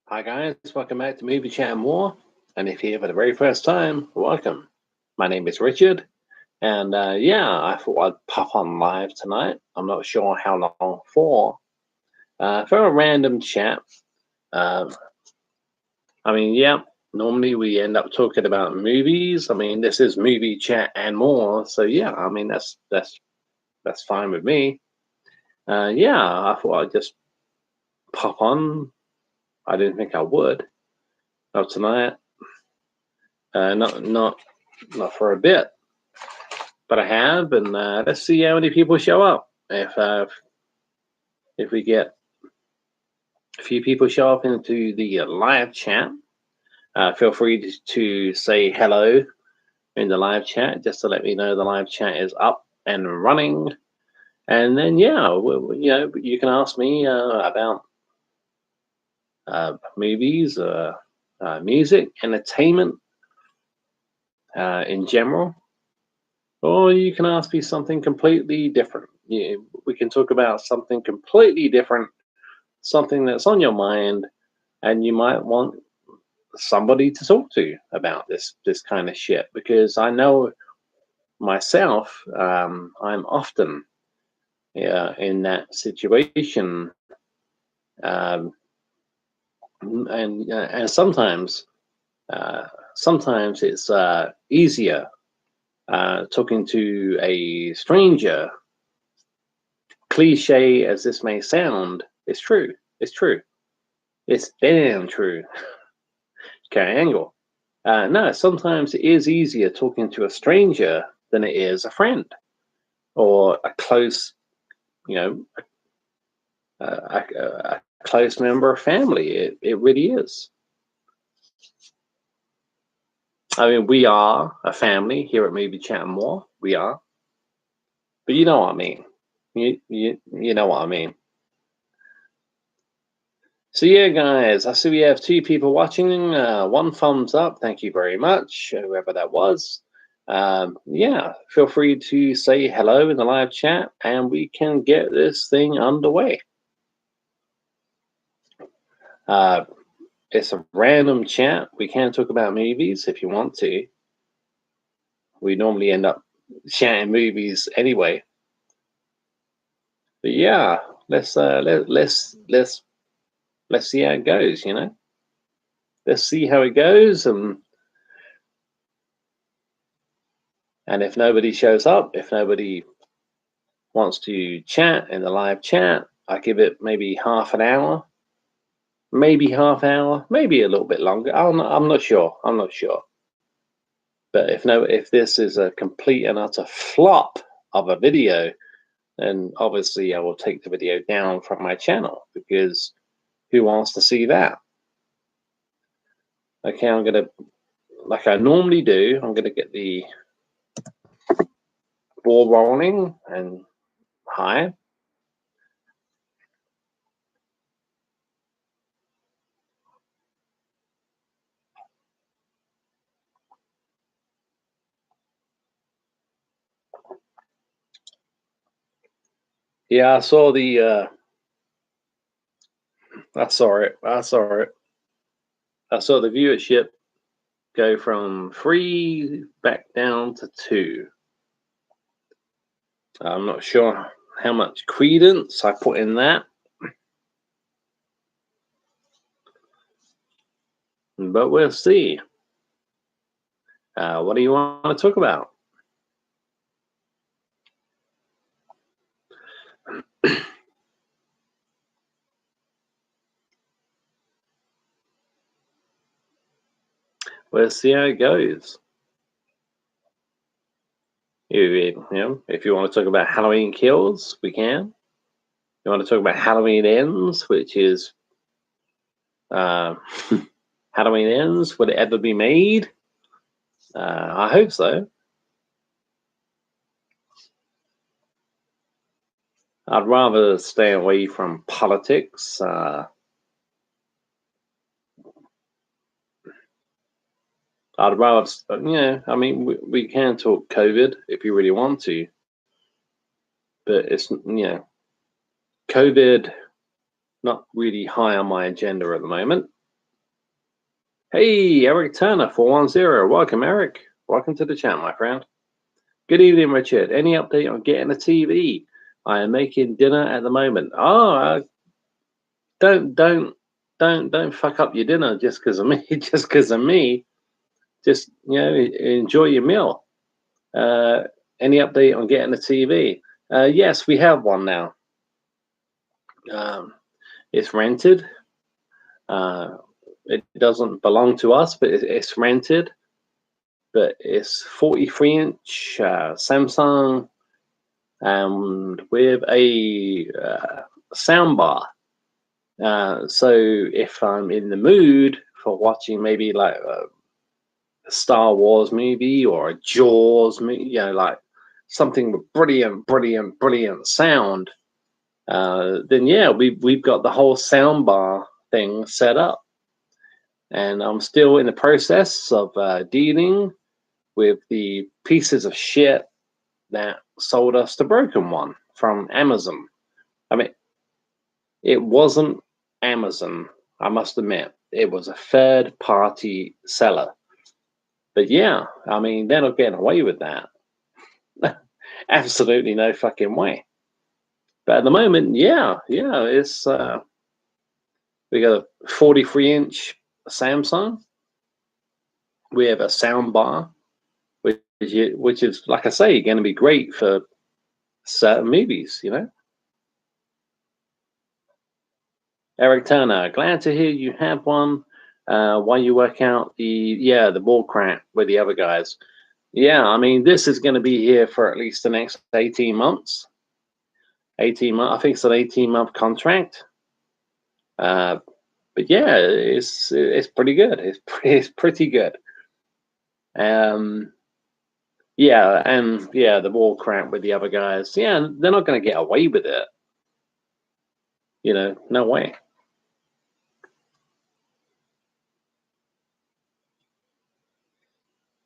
Hi guys, welcome back to Movie Chat and More. And if you're here for the very first time, welcome. My name is Richard, and I thought I'd pop on live tonight. I'm not sure how long for a random chat. Um, normally we end up talking about movies. I mean, this is Movie Chat and More, so yeah, I mean that's fine with me. I thought I'd just pop on. I didn't think I would. Not tonight. Not for a bit, but I have, and let's see how many people show up. If we get a few people show up into the live chat, feel free to say hello in the live chat, just to let me know the live chat is up and running. And then you can ask me about movies, music, entertainment in general. Or you can ask me something completely different. We can talk about something completely different, something that's on your mind, and you might want somebody to talk to about this kind of shit. Because I know myself, I'm often in that situation, um, and sometimes it's easier talking to a stranger. Cliche as this may sound, it's true. It's true. It's damn true. Carry Angle. No, sometimes it is easier talking to a stranger than it is a friend or a close, you know, a close member of family. It really is. I mean, we are a family here at Movie Chat and More. We are, but you know what I mean. You know what I mean. So yeah, guys, I see we have 2 people watching. 1 thumbs up. Thank you very much, whoever that was. Feel free to say hello in the live chat, and we can get this thing underway. It's a random chat. We can talk about movies if you want to. We normally end up chatting movies anyway. But yeah, let's see how it goes. Let's see how it goes, and if nobody shows up, if nobody wants to chat in the live chat, I give it maybe half an hour, maybe a little bit longer. I'm not sure. But if this is a complete and utter flop of a video, then obviously I will take the video down from my channel, because who wants to see that? Okay, I'm gonna, like I normally do, I'm gonna get the ball rolling. And hi. Yeah, I saw the I saw it. I saw the viewership go from 3 back down to 2. I'm not sure how much credence I put in that, but we'll see. What do you want to talk about? We'll see how it goes. If you want to talk about Halloween Kills, we can. You want to talk about Halloween Ends, which is Halloween Ends, will it ever be made? I hope so. I'd rather stay away from politics. I'd rather, I mean, we can talk COVID if you really want to, but it's, COVID not really high on my agenda at the moment. Hey, Eric Turner, 410. Welcome, Eric. Welcome to the channel, my friend. Good evening, Richard. Any update on getting a TV? I am making dinner at the moment. Oh, don't fuck up your dinner just because of me. Just because of me. Just enjoy your meal. Any update on getting a TV? Yes, we have one now. It's rented. It doesn't belong to us, but it's rented. But it's 43-inch Samsung, and with a sound bar. So if I'm in the mood for watching maybe like a Star Wars movie or a Jaws movie, like something with brilliant sound, then yeah, we've got the whole sound bar thing set up. And I'm still in the process of dealing with the pieces of shit that sold us the broken one from Amazon. I mean, it wasn't Amazon, I must admit. It was a third party seller. But yeah, I mean, they're not getting away with that. Absolutely no fucking way. But at the moment, yeah, it's we got a 43-inch Samsung. We have a sound bar, which is, like I say, going to be great for certain movies, Eric Turner, glad to hear you have one. While you work out the ball crap with the other guys. Yeah, I mean, this is going to be here for at least the next 18 months. 18 months. I think it's an 18-month contract. But yeah, it's pretty good. It's pretty good. Yeah, and yeah, the ball crap with the other guys. Yeah, they're not going to get away with it. No way.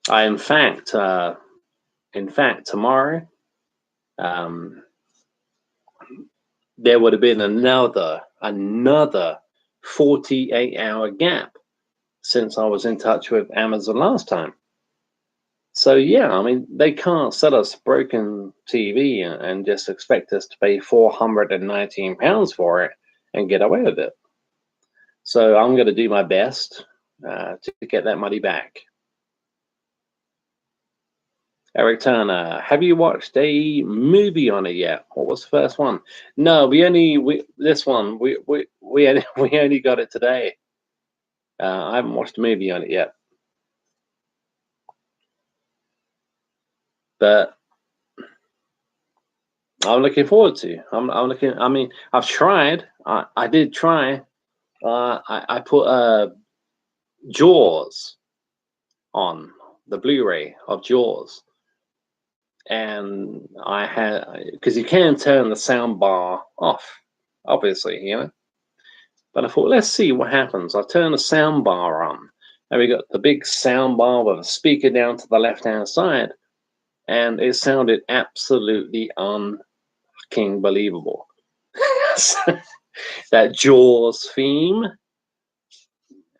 In fact, tomorrow, there would have been another 48-hour gap since I was in touch with Amazon last time. So yeah, I mean, they can't sell us broken TV and just expect us to pay £419 for it and get away with it. So I'm going to do my best to get that money back. Eric Turner, have you watched a movie on it yet? What was the first one? No, we only got it today. I haven't watched a movie on it yet, but I'm looking forward to. I'm looking. I mean, I've tried. I did try. I put Jaws on the Blu-ray of Jaws, and I had, because you can turn the sound bar off, obviously, But I thought, let's see what happens. I turn the sound bar on, and we got the big sound bar with a speaker down to the left-hand side, and it sounded absolutely unfucking believable. That Jaws theme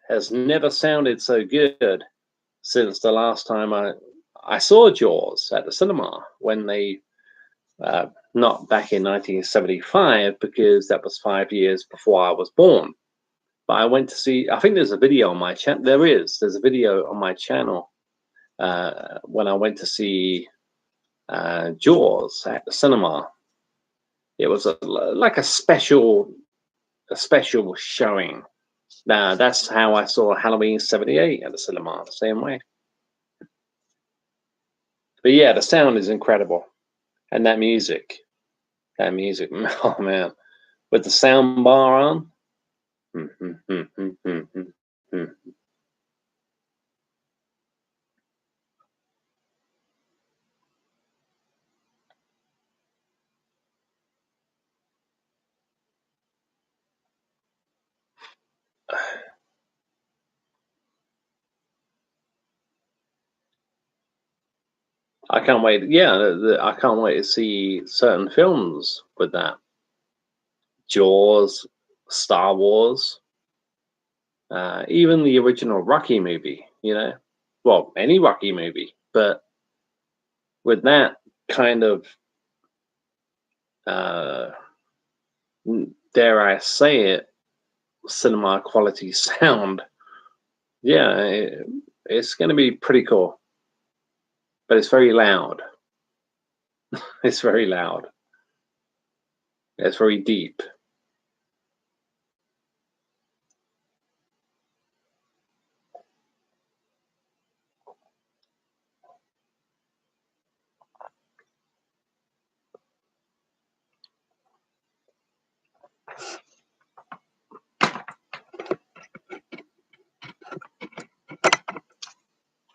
has never sounded so good since the last time I saw Jaws at the cinema, when they not back in 1975, because that was 5 years before I was born. But I went to see, I think there's a video on my channel. There's a video on my channel when I went to see Jaws at the cinema. It was like a special showing. Now that's how I saw Halloween '78 at the cinema, the same way. But yeah, the sound is incredible, and that music, oh man, with the sound bar on. I can't wait. Yeah, I can't wait to see certain films with that. Jaws, Star Wars. Even the original Rocky movie, you know, well, any Rocky movie, but with that kind of, uh, dare I say it, cinema quality sound, yeah, it's going to be pretty cool. But it's very loud. It's very loud. It's very deep.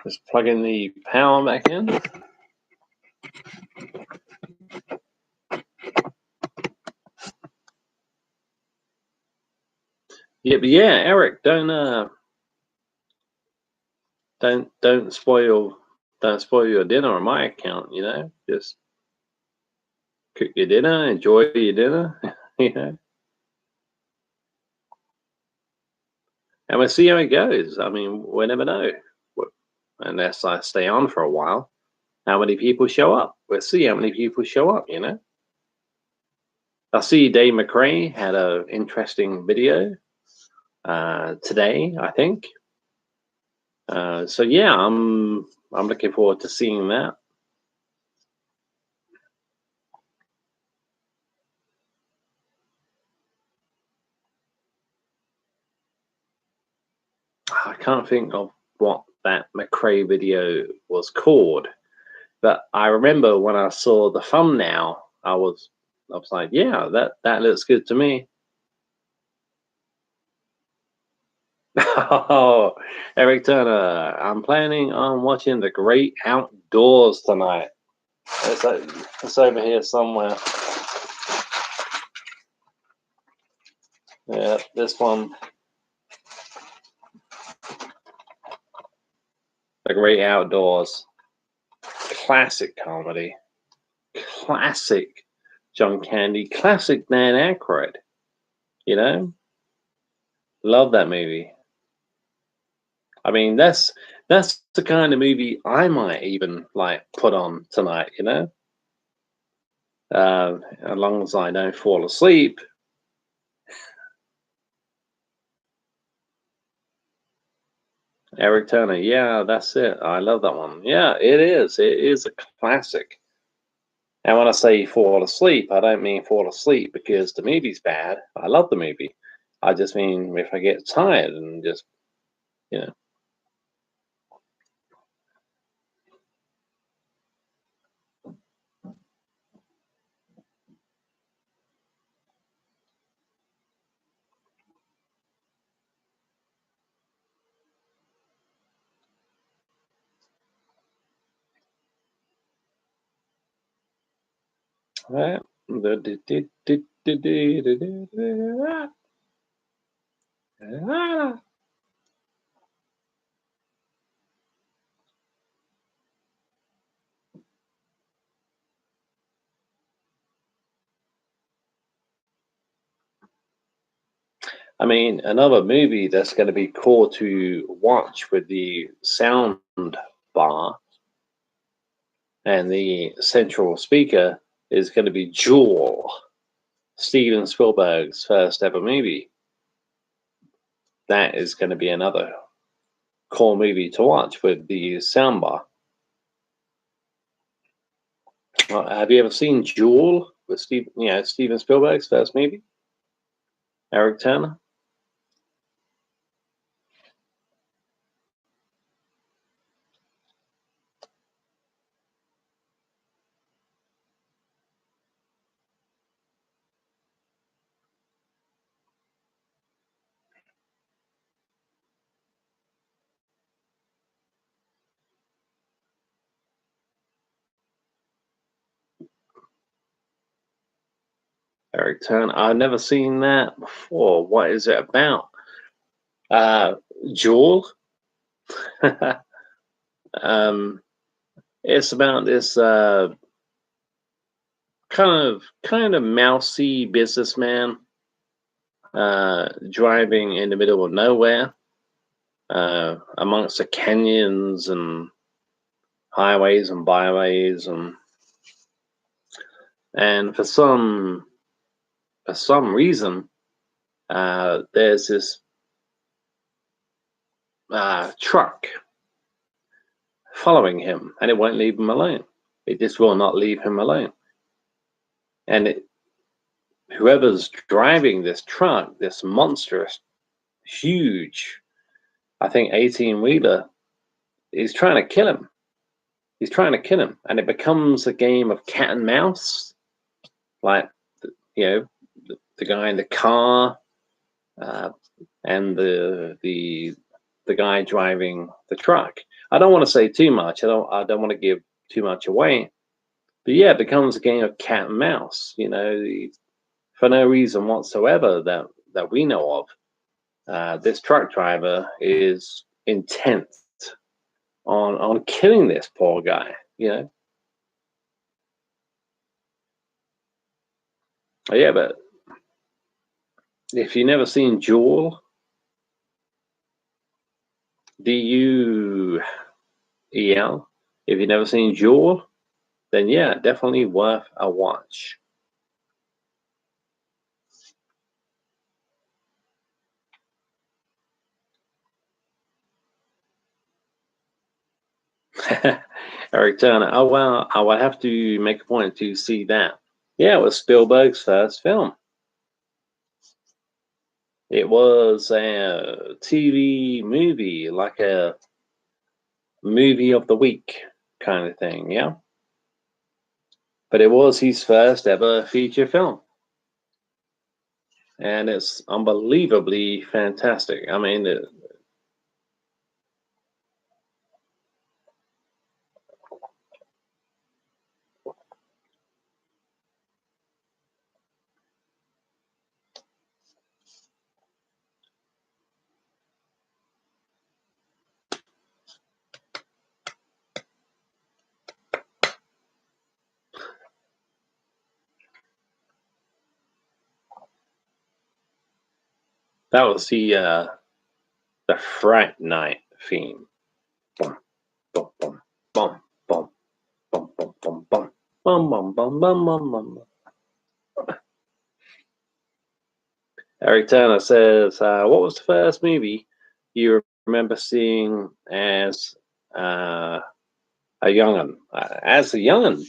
Just plug in the power back in. Yeah, but yeah, Eric, don't spoil your dinner on my account. You know, just cook your dinner, enjoy your dinner. You know, and we'll see how it goes. I mean, we never know, unless I stay on for a while. How many people show up? We'll see how many people show up. You know, I see Dave McRae had an interesting video today, I think. So yeah, I'm looking forward to seeing that. I can't think of what that McRae video was called, but I remember when I saw the thumbnail, I was like, yeah, that looks good to me. Oh, Eric Turner, I'm planning on watching The Great Outdoors tonight. It's over here somewhere. Yeah, this one. The Great Outdoors. Classic comedy. Classic John Candy. Classic Dan Aykroyd. You know? Love that movie. I mean, that's the kind of movie I might even like put on tonight, you know? As long as I don't fall asleep. Eric Turner, yeah, that's it. I love that one. Yeah, it is. It is a classic. And when I say fall asleep, I don't mean fall asleep because the movie's bad. I love the movie. I just mean if I get tired and just, you know. Right. I mean, another movie that's going to be cool to watch with the sound bar and the central speaker is going to be Jewel, Steven Spielberg's first ever movie. That is going to be another cool movie to watch with the soundbar. Have you ever seen Jewel with Steven Spielberg's first movie? Eric Turner. Eric Turner. I've never seen that before. What is it about? Uh, Jewel. um, it's about this kind of mousy businessman driving in the middle of nowhere, amongst the canyons and highways and byways, and for some reason, there's this truck following him, and it won't leave him alone. It just will not leave him alone. And whoever's driving this truck, this monstrous, huge, I think 18-wheeler, is trying to kill him. He's trying to kill him, and it becomes a game of cat and mouse. Like, the guy in the car, and the guy driving the truck. I don't want to say too much. I don't want to give too much away. But yeah, it becomes a game of cat and mouse. For no reason whatsoever that we know of. This truck driver is intent on killing this poor guy. Yeah, but if you've never seen Duel, Duel, if you've never seen Duel, then yeah, definitely worth a watch. Eric Turner. Oh well, I would have to make a point to see that. Yeah, it was Spielberg's first film. It was a TV movie, like a movie of the week kind of thing, yeah. But it was his first ever feature film. And it's unbelievably fantastic. I mean, that was the Fright Night theme. Bum, bum, bum, bum, bum, bum, bum, bum, bum, bum, bum, bum, bum, bum, bum. Eric Turner says, what was the first movie you remember seeing as a young'un? As a young'un,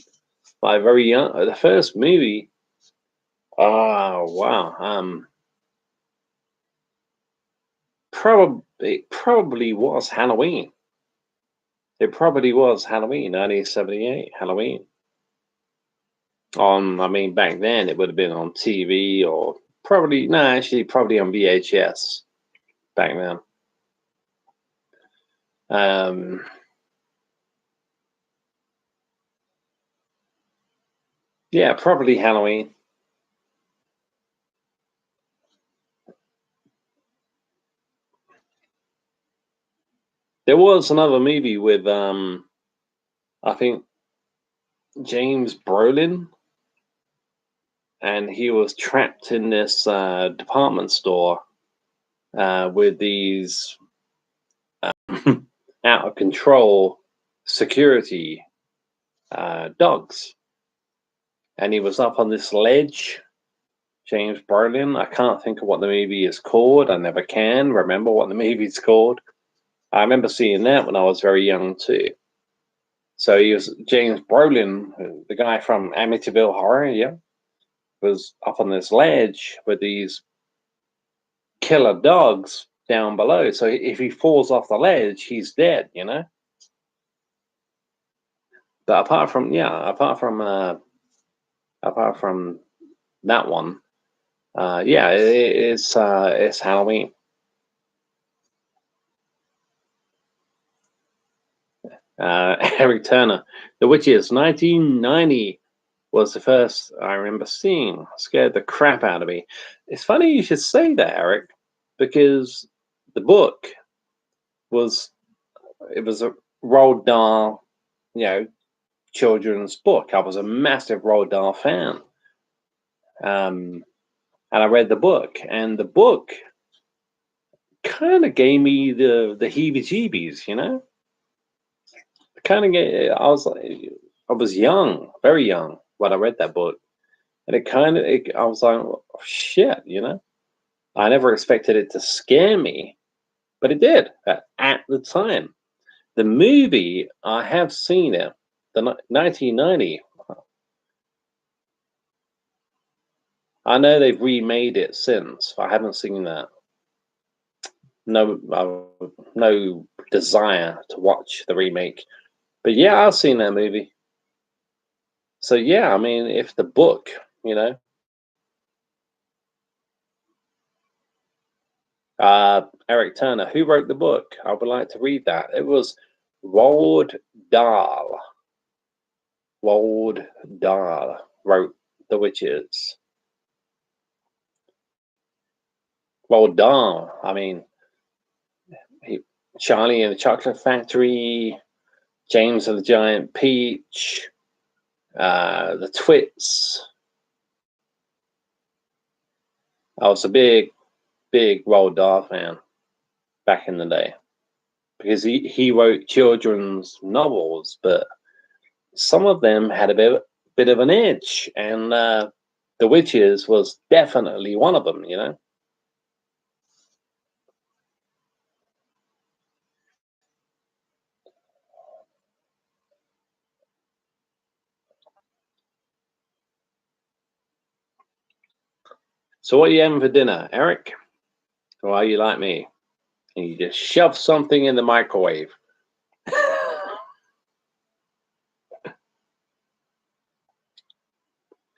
by very young, the first movie. Oh wow. Probably was Halloween. It probably was Halloween, 1978 Halloween. I mean, back then it would have been on TV or probably on VHS back then. Yeah, probably Halloween. There was another movie with I think James Brolin, and he was trapped in this department store with these out of control security dogs, and he was up on this ledge. James Brolin. I can't think of what the movie is called. I never can remember what the movie's called. I remember seeing that when I was very young too. So he was James Brolin, the guy from Amityville Horror, yeah, was up on this ledge with these killer dogs down below. So if he falls off the ledge, he's dead, But apart from that one, yeah, it's Halloween. Eric Turner, The Witches, 1990 was the first I remember seeing. Scared the crap out of me. It's funny you should say that, Eric, because the book was a Roald Dahl, children's book. I was a massive Roald Dahl fan, and I read the book, and the book kind of gave me the heebie-jeebies, you know. Kind of get. I was young, very young when I read that book, and I was like, oh, shit, you know. I never expected it to scare me, but it did at the time. The movie, I have seen it, 1990. I know they've remade it since. I haven't seen that. No, no desire to watch the remake. But yeah, I've seen that movie. So yeah, I mean, if the book, you know, Eric Turner, who wrote the book? I would like to read that. It was Roald Dahl. Roald Dahl wrote The Witches. Roald Dahl. I mean, he, Charlie and the Chocolate Factory, James and the Giant Peach, The Twits. I was a big Roald Dahl fan back in the day because he wrote children's novels, but some of them had a bit of an edge, and The Witches was definitely one of them, you know. So what are you having for dinner, Eric? Or are you like me? And you just shove something in the microwave.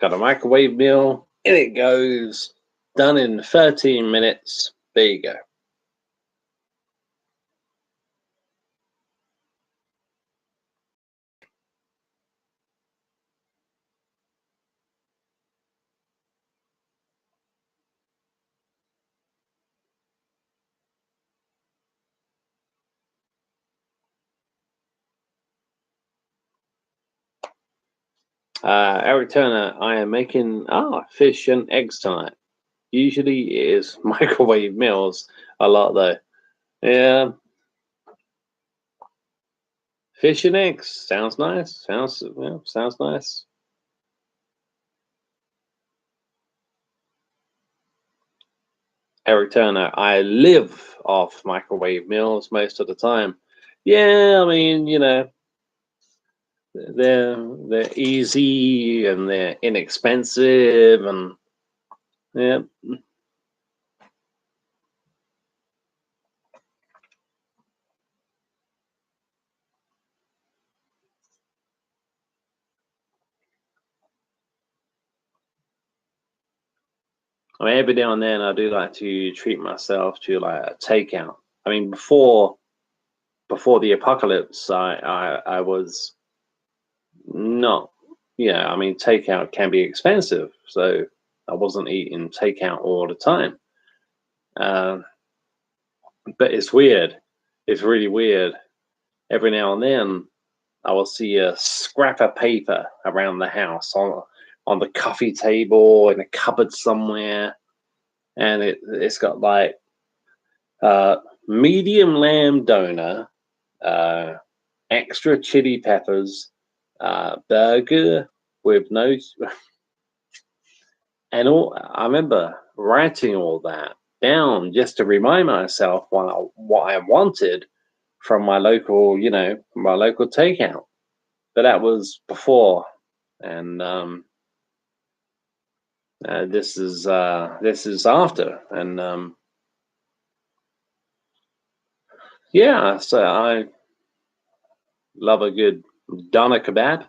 Got a microwave meal, in it goes. Done in 13 minutes. There you go. Eric Turner, I am making fish and eggs tonight. Usually it is microwave meals a lot though. Yeah, fish and eggs sounds nice. Sounds nice. Eric Turner, I live off microwave meals most of the time. Yeah, I mean, you know, they're easy and they're inexpensive and yeah. I mean, every now and then I do like to treat myself to like a takeout. I mean, before the apocalypse, I was not. Yeah, I mean, takeout can be expensive, so I wasn't eating takeout all the time. Uh, but it's weird. It's really weird. Every now and then, I will see a scrap of paper around the house on the coffee table in a cupboard somewhere, and it's got like uh, medium lamb doner, uh, extra chili peppers, burger with no, and all. I remember writing all that down just to remind myself what I wanted from my local, you know, my local takeout. But that was before, and this is after, and yeah. So I love a good doner kebab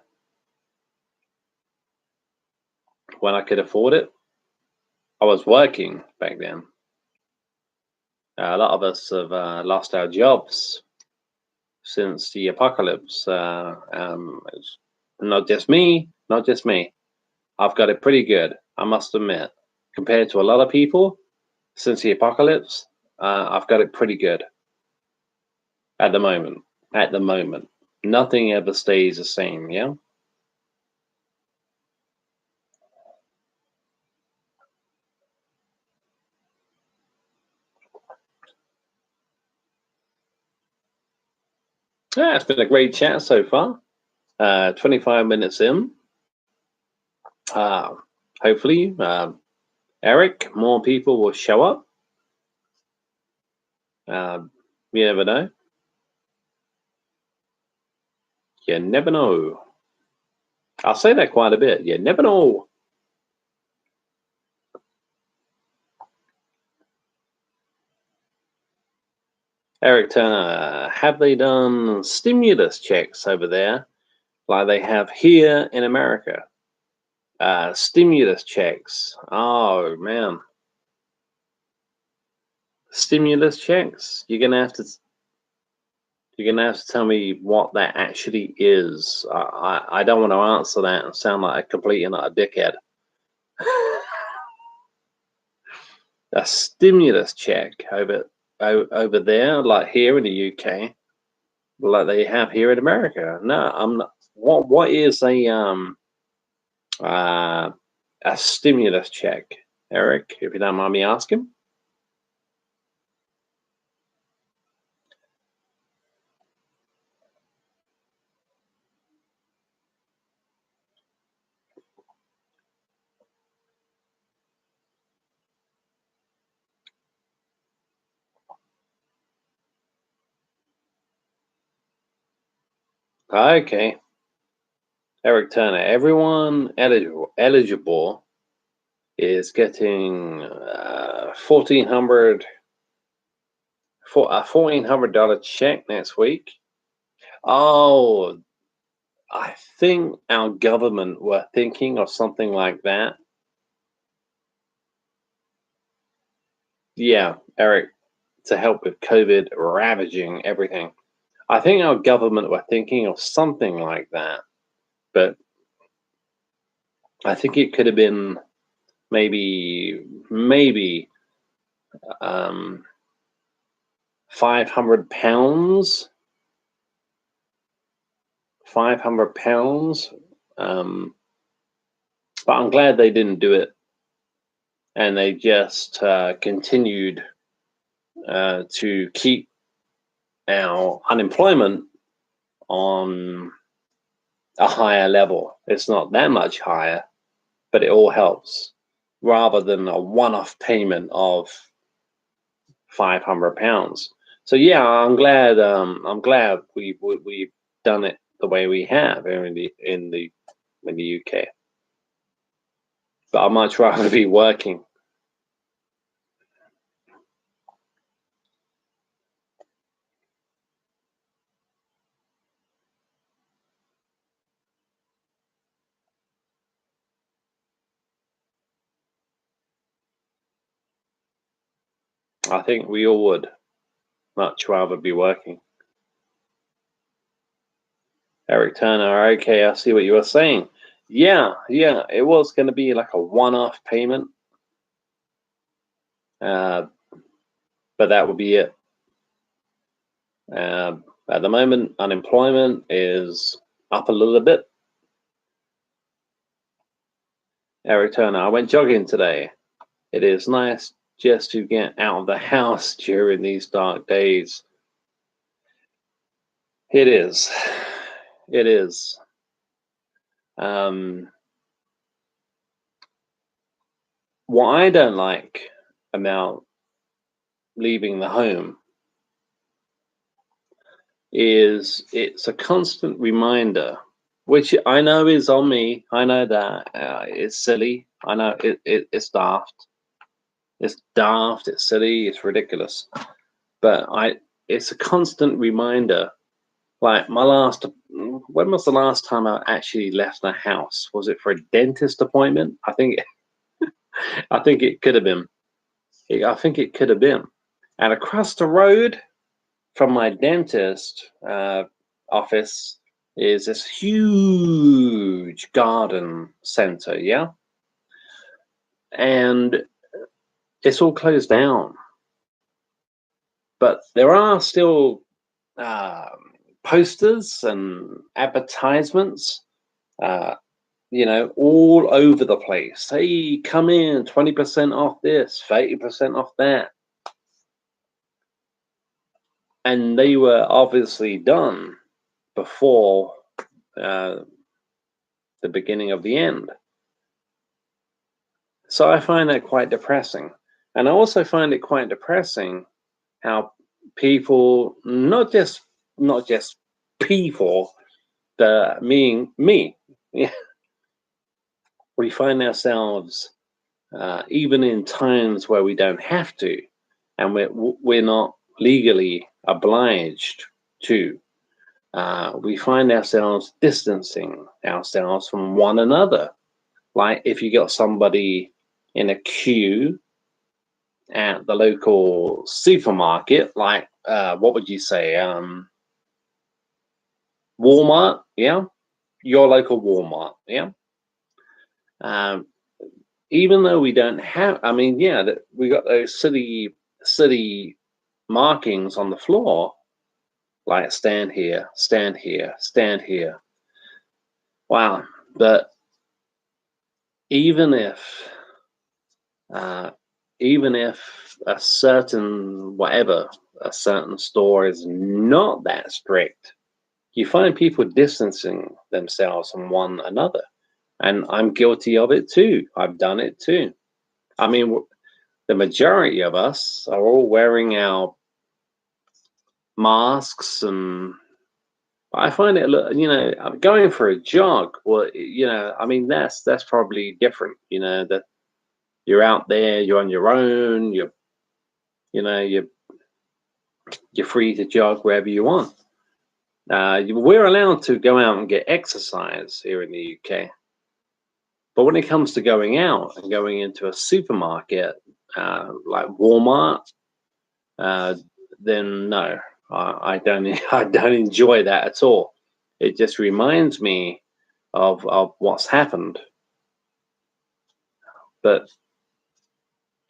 when I could afford it. I was working back then. A lot of us have lost our jobs since the apocalypse. It's not just me, not just me. I've got it pretty good, I must admit. Compared to a lot of people since the apocalypse, I've got it pretty good at the moment. At the moment, nothing ever stays the same. Yeah. Yeah, it's been a great chat so far. 25 minutes in. Hopefully, Eric, more people will show up. You never know. You never know. I'll say that quite a bit. You never know. Eric Turner, have they done stimulus checks over there like they have here in America? Stimulus checks. Oh man, stimulus checks. You're gonna have to tell me what that actually is. I don't want to answer that and sound like a complete and utter dickhead. A stimulus check over there, like here in the UK, like they have here in America. No, I'm not. What is uh, a stimulus check, Eric? If you don't mind me asking. Okay, Eric Turner. Everyone eligible is getting $1,400 check next week. Oh, I think our government were thinking of something like that. Yeah, Eric, to help with COVID ravaging everything. I think our government were thinking of something like that, but I think it could have been maybe um, £500. £500. But I'm glad they didn't do it, and they just continued to keep our unemployment on a higher level. It's not that much higher, but it all helps, rather than a one-off payment of £500. So yeah, I'm glad. I'm glad we've done it the way we have here in the UK. But I'd much rather be working. I think we all would much rather be working. Eric Turner, okay, I see what you were saying. Yeah, it was going to be like a one-off payment, but that would be it. At the moment, unemployment is up a little bit. Eric Turner, I went jogging today. It is nice just to get out of the house during these dark days. It is. It is. What I don't like about leaving the home is it's a constant reminder, which I know is on me. I know that it's silly. I know it's daft. It's daft. It's silly. It's ridiculous. But it's a constant reminder. Like when was the last time I actually left the house? Was it for a dentist appointment? I think it could have been. I think it could have been. And across the road from my dentist office is this huge garden center, yeah? And it's all closed down. But there are still posters and advertisements, all over the place. Hey, come in, 20% off this, 30% off that. And they were obviously done before the beginning of the end. So I find that quite depressing. And I also find it quite depressing how people, not just people, meaning me, yeah, we find ourselves even in times where we don't have to, and we're not legally obliged to. We find ourselves distancing ourselves from one another. Like if you got somebody in a queue at the local supermarket, like what would you say, Walmart, yeah, your local Walmart, yeah. Um, Even though we don't have, I mean, yeah, that we got those city markings on the floor, like stand here, stand here, stand here. Wow, but even if uh, even if a certain a certain store is not that strict, you find people distancing themselves from one another, and I'm guilty of it too. I've done it too. I mean, the majority of us are all wearing our masks, and I find it, going for a jog. Well, I mean, that's probably different. That you're out there, you're on your own, you're free to jog wherever you want. We're allowed to go out and get exercise here in the UK, but when it comes to going out and going into a supermarket like Walmart, then no, I don't. I don't enjoy that at all. It just reminds me of what's happened. But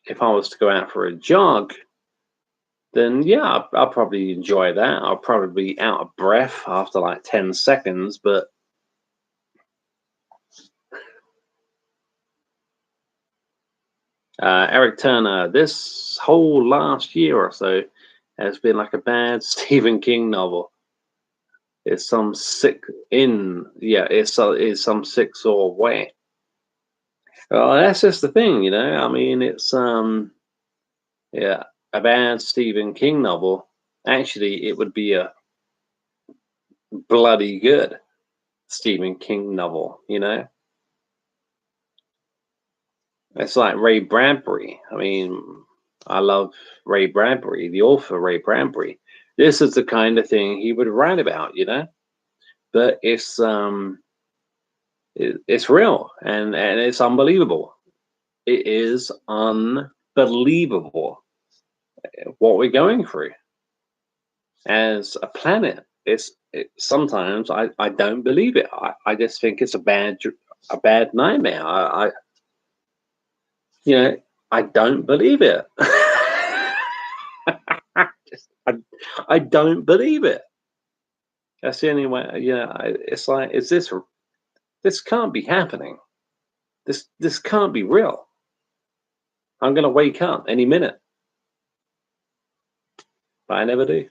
if I was to go out for a jog, then yeah, I'll probably enjoy that. I'll probably be out of breath after like 10 seconds, but Eric Turner, this whole last year or so has been like a bad Stephen King novel. It's some sick it's some sick sort of way. Well, that's just the thing. I mean, it's yeah, a bad Stephen King novel. Actually, it would be a bloody good Stephen King novel. It's like Ray Bradbury. I mean, I love Ray Bradbury, the author Ray Bradbury. This is the kind of thing he would write about. But it's real, and it's unbelievable. It is unbelievable what we're going through as a planet. Sometimes I don't believe it. I just think it's a bad nightmare. I don't believe it. I don't believe it. That's the only way. It's like, this can't be happening. This can't be real. I'm gonna wake up any minute, but I never do.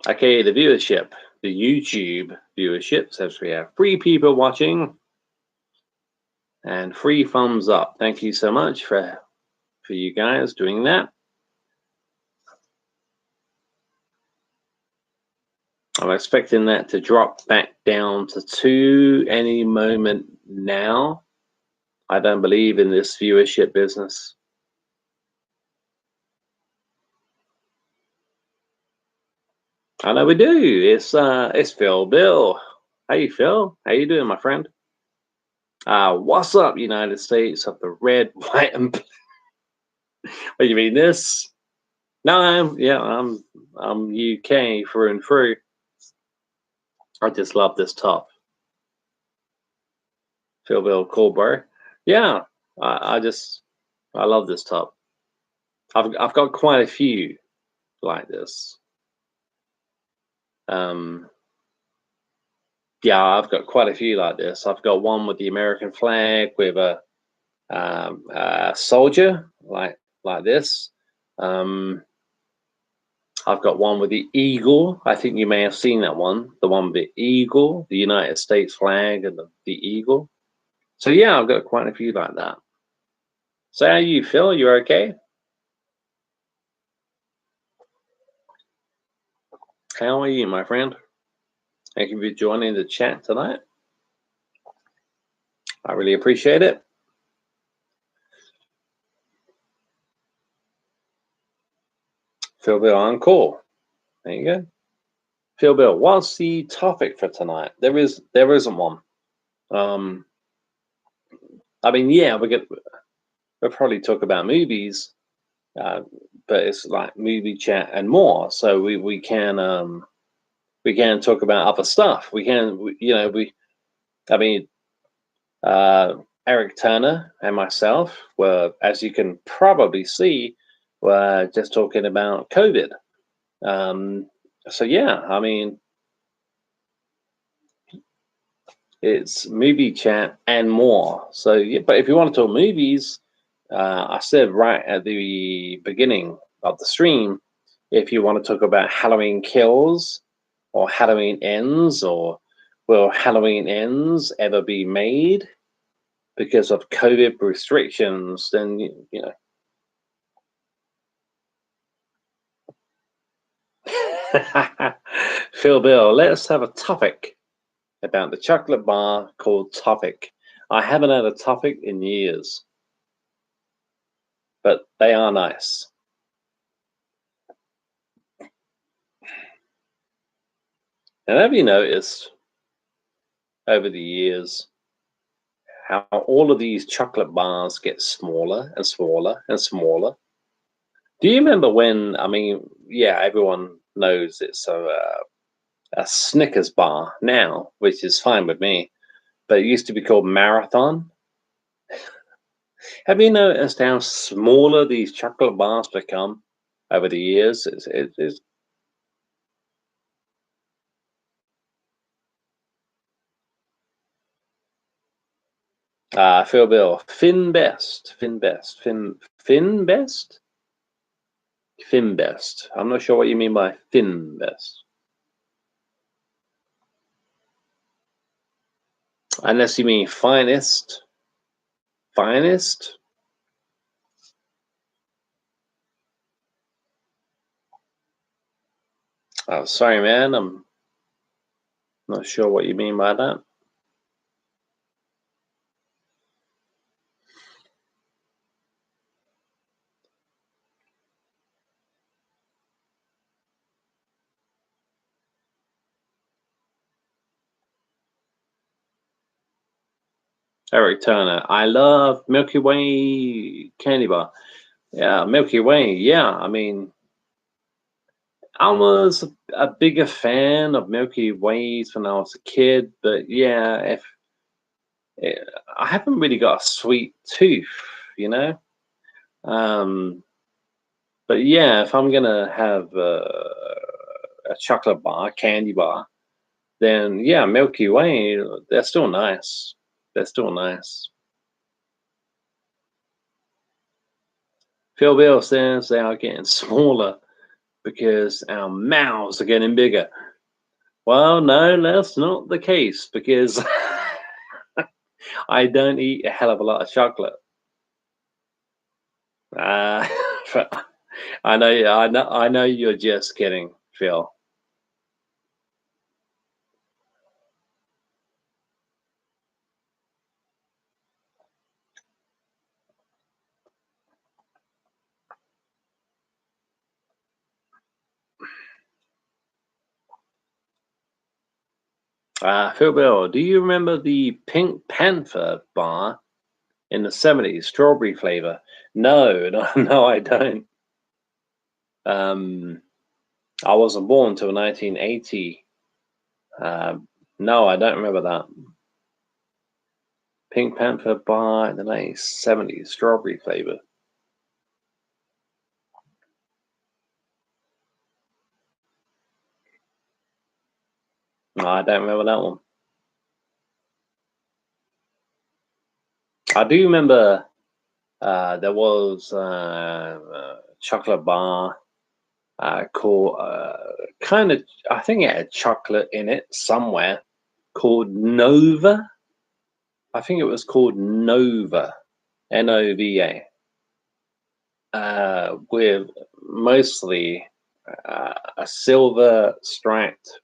Okay, the viewership, the YouTube viewership says we have 3 people watching and 3 thumbs up. Thank you so much for you guys doing that. I'm expecting that to drop back down to 2 any moment now. I don't believe in this viewership business. I know we do. It's Phil Bill. Hey Phil, how you doing, my friend? What's up, United States of the red, white, and blue? What do you mean this? No, I'm UK through and through. I just love this top. Phil Bill Colbert. Yeah, I love this top. I've got quite a few like this. Yeah, I've got quite a few like this. I've got one with the American flag with a soldier like this. I've got one with the eagle. I think you may have seen that one. The one with the eagle, the United States flag, and the eagle. So yeah, I've got quite a few like that. So how you feel? You're okay? How are you, my friend? Thank you for joining the chat tonight. I really appreciate it. Phil Bill Encore. There you go. Phil Bill, what's the topic for tonight? There isn't one. I mean, yeah, we'll probably talk about movies, but it's like movie chat and more. So we can talk about other stuff. I mean, Eric Turner and myself were, as you can probably see, were just talking about COVID. So yeah, I mean, it's movie chat and more. So yeah, but if you want to talk movies, I said right at the beginning of the stream, if you want to talk about Halloween Kills or Halloween Ends, or will Halloween Ends ever be made because of COVID restrictions, then you know. Phil Bill, let's have a topic about the chocolate bar called Topic. I haven't had a topic in years, but they are nice. And have you noticed over the years how all of these chocolate bars get smaller and smaller and smaller? Do you remember when, I mean, yeah, everyone knows it's a Snickers bar now, which is fine with me, but it used to be called Marathon. Have you noticed how smaller these chocolate bars become over the years? It's Phil Bill, Finn Best, Finn Best, Finn Best, Finn Best. I'm not sure what you mean by Finn Best, unless you mean finest, finest. Oh, sorry, man. I'm not sure what you mean by that. Eric Turner. I love Milky Way candy bar. Yeah, Milky Way. Yeah, I mean, I was a bigger fan of Milky Ways when I was a kid, but yeah, if eh, I haven't really got a sweet tooth, you know. Um, but yeah, if I'm gonna have a chocolate bar, candy bar, then yeah, Milky Way, they're still nice. They're still nice. Phil Bill says they are getting smaller because our mouths are getting bigger. Well, no, that's not the case because I don't eat a hell of a lot of chocolate. Uh, I know you're just kidding, Phil. Phil Bill, do you remember the Pink Panther bar in the 70s, strawberry flavor? No, no, no, I don't. Um, I wasn't born until 1980. No, I don't remember that. Pink Panther bar in the 1970s, strawberry flavor. No, I don't remember that one. I do remember there was a chocolate bar called kind of, I think it had chocolate in it somewhere, called Nova. I think it was called Nova, Nova, with mostly a silver striped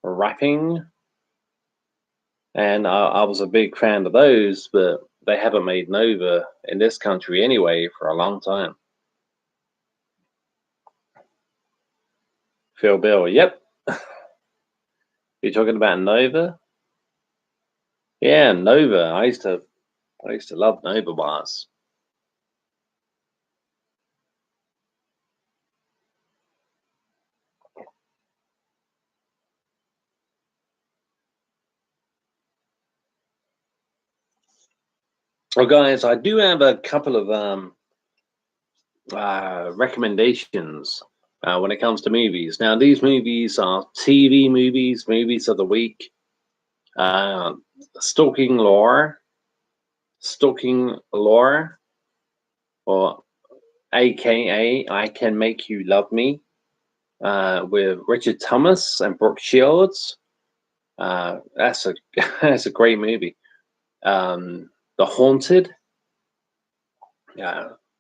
wrapping. And I was a big fan of those, but they haven't made Nova in this country anyway for a long time. Phil Bill, yep. You're talking about Nova? Yeah, Nova. I used to love Nova bars. Well, guys, I do have a couple of recommendations when it comes to movies. Now, these movies are TV movies, movies of the week. Uh, Stalking Laura, or AKA I Can Make You Love Me, with Richard Thomas and Brooke Shields. That's a that's a great movie. The Haunted,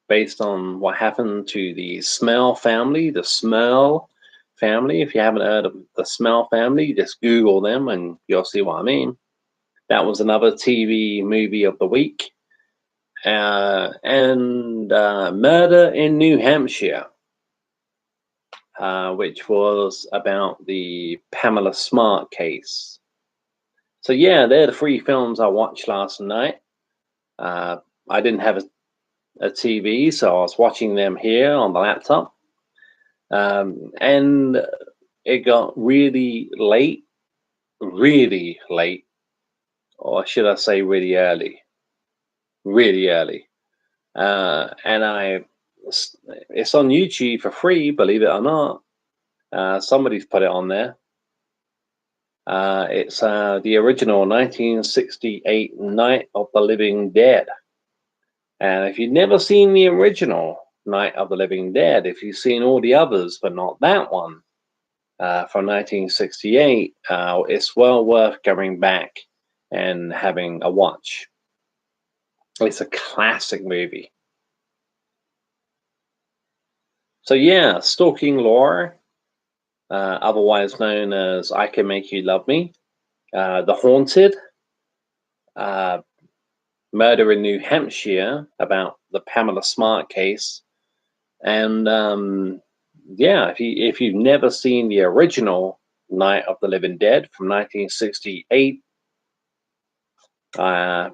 based on what happened to the Smell family. The Smell family. If you haven't heard of the Smell family, just Google them and you'll see what I mean. That was another TV movie of the week. And Murder in New Hampshire, which was about the Pamela Smart case. So yeah, they're the three films I watched last night. I didn't have a TV, so I was watching them here on the laptop. And it got really late, or should I say really early, really early. And it's on YouTube for free, believe it or not. Somebody's put it on there. It's the original 1968 Night of the Living Dead. And if you've never seen the original Night of the Living Dead, if you've seen all the others, but not that one from 1968, it's well worth going back and having a watch. It's a classic movie. So yeah, Stalking Laura, otherwise known as I Can Make You Love Me, The Haunted, Murder in New Hampshire, about the Pamela Smart case, and yeah, if you've never seen the original Night of the Living Dead from 1968, I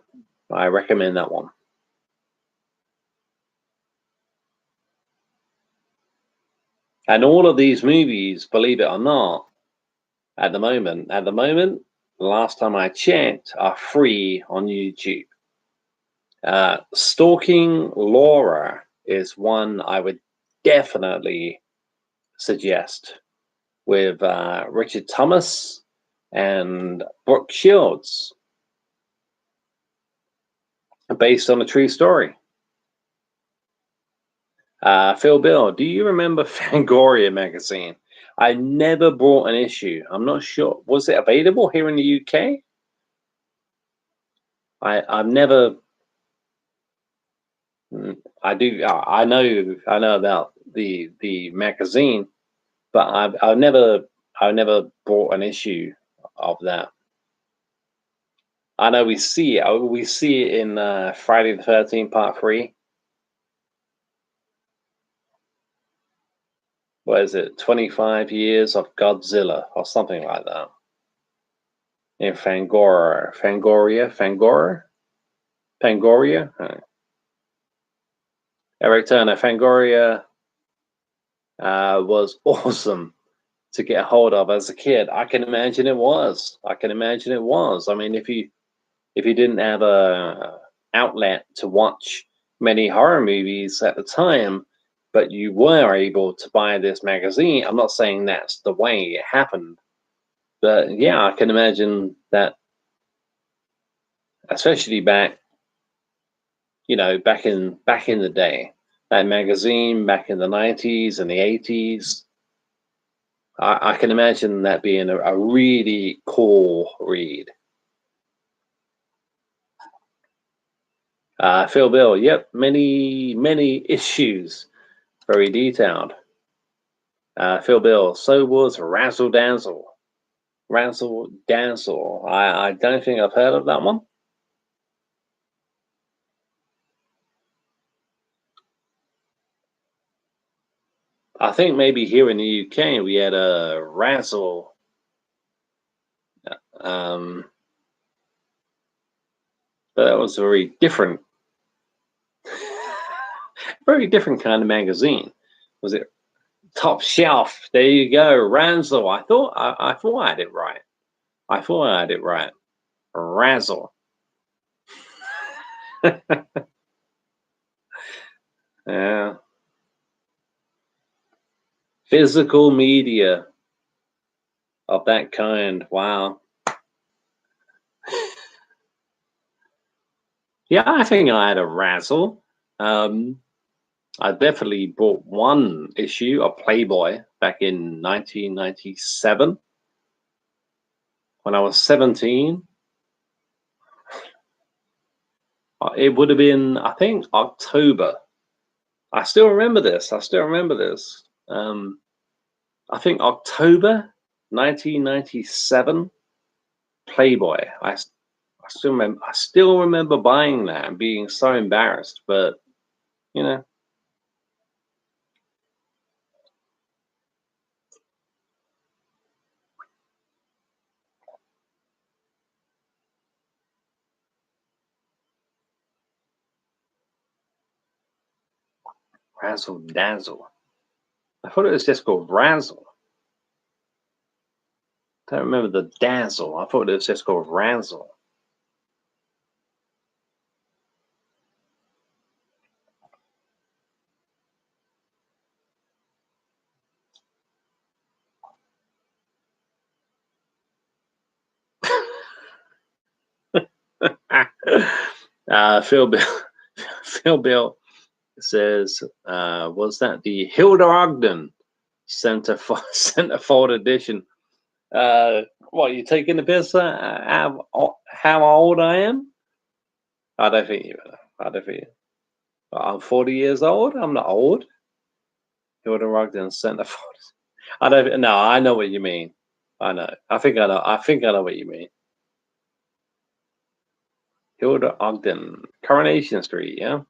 recommend that one. And all of these movies, believe it or not, at the moment, the last time I checked, are free on YouTube. Stalking Laura is one I would definitely suggest, with Richard Thomas and Brooke Shields, based on a true story. Phil Bill, do you remember Fangoria magazine? I never bought an issue. I'm not sure. Was it available here in the UK? I've never. I do. I know about the magazine, but I've never bought an issue of that. I know we see it. We see it in Friday the 13th Part 3. What is it? 25 years of Godzilla or something like that. In Fangoria. Eric Turner. Fangoria was awesome to get a hold of as a kid. I can imagine it was. I mean, if you didn't have a outlet to watch many horror movies at the time, but you were able to buy this magazine, I'm not saying that's the way it happened, but yeah, I can imagine that, especially back in the day, that magazine back in the 90s and the 80s, I can imagine that being a really cool read. Phil Bill, yep, many issues, very detailed. Phil Bill, so was Razzle Dazzle. Razzle Dazzle. I don't think I've heard of that one. I think maybe here in the UK we had a Razzle. But that was very different kind of magazine. Was it Top Shelf? There you go, Razzle. I thought I had it right. I thought I had it right. Razzle. Yeah. Physical media of that kind. Wow. Yeah, I think I had a Razzle. I definitely bought one issue of Playboy back in 1997 when I was 17. It would have been, I think, October. I still remember this. I think October 1997, Playboy. I still remember buying that and being so embarrassed, but you know. Razzle Dazzle. I thought it was just called Razzle. I don't remember the Dazzle. I thought it was just called Razzle. Phil Bill. Phil Bill says, "Was that the Hilda Ogden centerfold edition?" What, you taking the piss? How old I am? I don't think you. I don't think you. I'm 40 years old. I'm not old. Hilda Ogden centerfold. I don't. No, I know what you mean. I know. I think I know. I think I know what you mean. Hilda Ogden, Coronation Street. Yeah.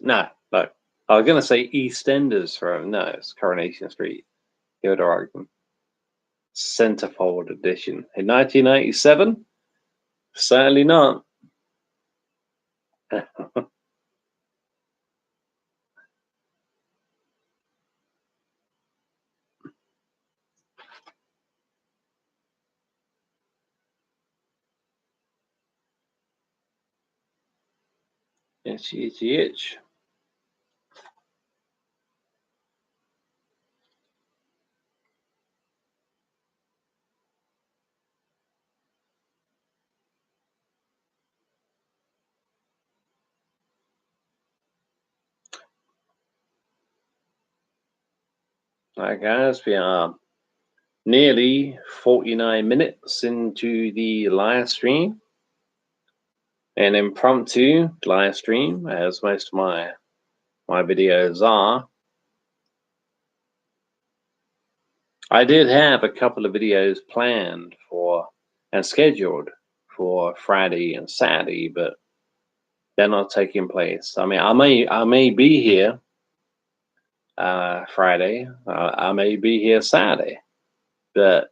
No. Look, I was gonna say EastEnders from. No, it's Coronation Street. Hilda Ogden. Centerfold edition in 1987. Certainly not. Itchy, itchy, itch. All right, guys, we are nearly 49 minutes into the live stream. An impromptu live stream, as most of my videos are. I did have a couple of videos planned for and scheduled for Friday and Saturday, but they're not taking place. I mean, I may be here Friday. I may be here Saturday, but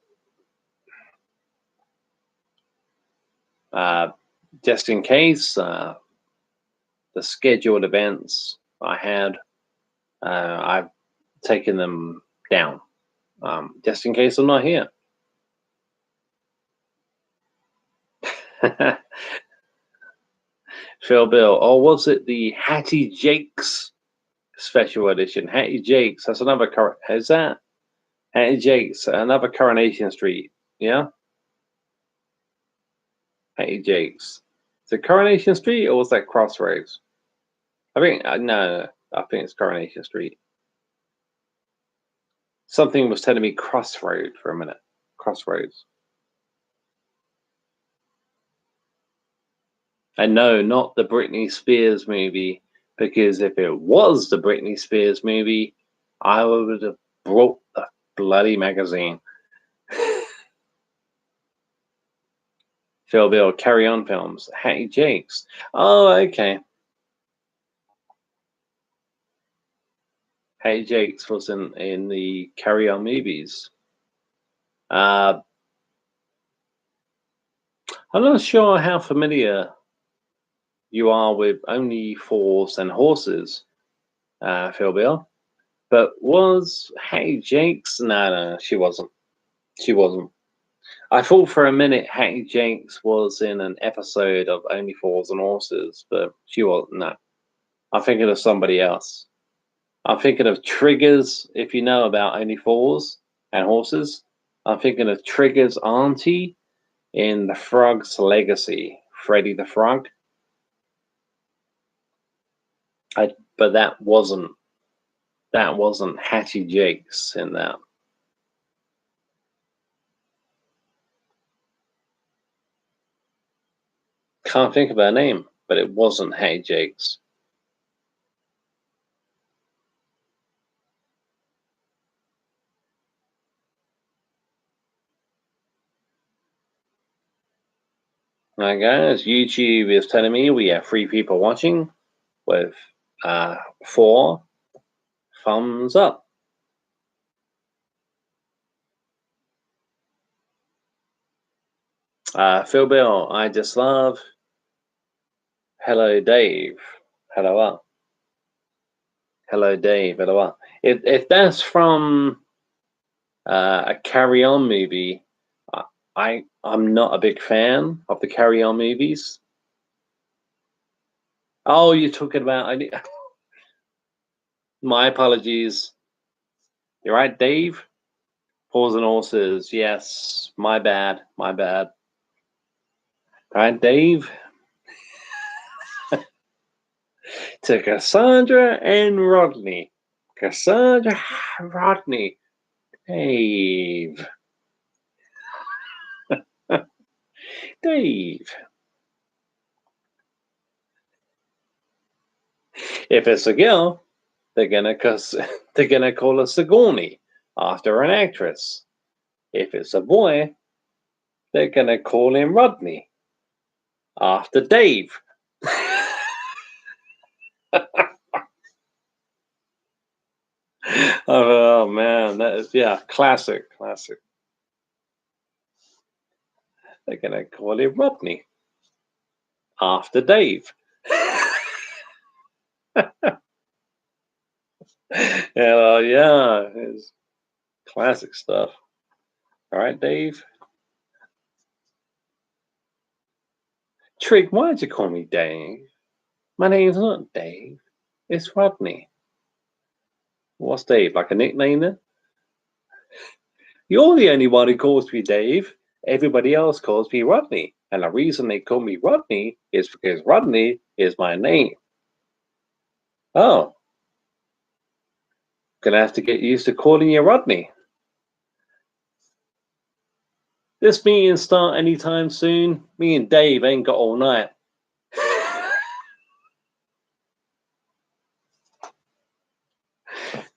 just in case, the scheduled events I had, I've taken them down, just in case I'm not here. Phil Bill, or was it the Hattie Jakes special edition? Hattie Jakes, that's another, is that? Hattie Jakes, another Coronation Street, yeah? Hattie Jakes. Is it Coronation Street or was that Crossroads? I think, no, I think it's Coronation Street. Something was telling me Crossroad for a minute. Crossroads. And no, not the Britney Spears movie, because if it was the Britney Spears movie, I would have brought the bloody magazine. Phil Bill, Carry On Films, Hattie Jakes. Oh, okay. Hattie Jakes was in the Carry On movies. I'm not sure how familiar you are with Only Fools and Horses, Phil Bill, but was Hattie Jakes? No, she wasn't. She wasn't. I thought for a minute Hattie Jakes was in an episode of Only Fools and Horses, but she wasn't. No, I'm thinking of somebody else. I'm thinking of Triggers, if you know about Only Fools and Horses. I'm thinking of Triggers' auntie in The Frog's Legacy, Freddy the Frog. But that wasn't Hattie Jakes in that. Can't think of her name, but it wasn't Hattie Jakes. Alright guys, YouTube is telling me we have 3 people watching with 4 thumbs up. Phil Bill, I just love. Hello Dave. Hello up. Hello Dave. Hello up. If that's from a Carry On movie, I'm not a big fan of the Carry On movies. Oh, you're talking about my apologies. You're right, Dave. Fools and Horses. Yes, my bad. My bad. All right, Dave. To Cassandra and Rodney. Cassandra, Rodney, Dave. Dave. If it's a girl, they're gonna call her Sigourney after an actress. If it's a boy, they're gonna call him Rodney after Dave. Oh man, that is classic. They're gonna call him Rodney after Dave. It's classic stuff. All right, Dave. Trig, why'd you call me Dave? My name's not Dave. It's Rodney. What's Dave? Like a nickname then? You're the only one who calls me Dave. Everybody else calls me Rodney. And the reason they call me Rodney is because Rodney is my name. Oh. Gonna have to get used to calling you Rodney. This meeting start anytime soon. Me and Dave ain't got all night.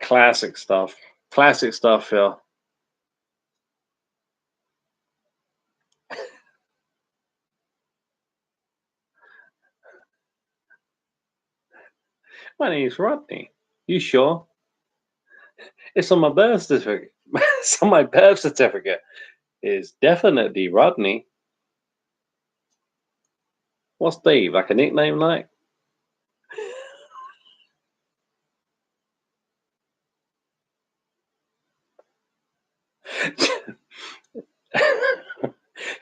Classic stuff. Classic stuff, Phil. My name's Rodney. You sure? It's on my birth certificate. It's on my birth certificate. It's definitely Rodney. What's Dave? Like a nickname, like?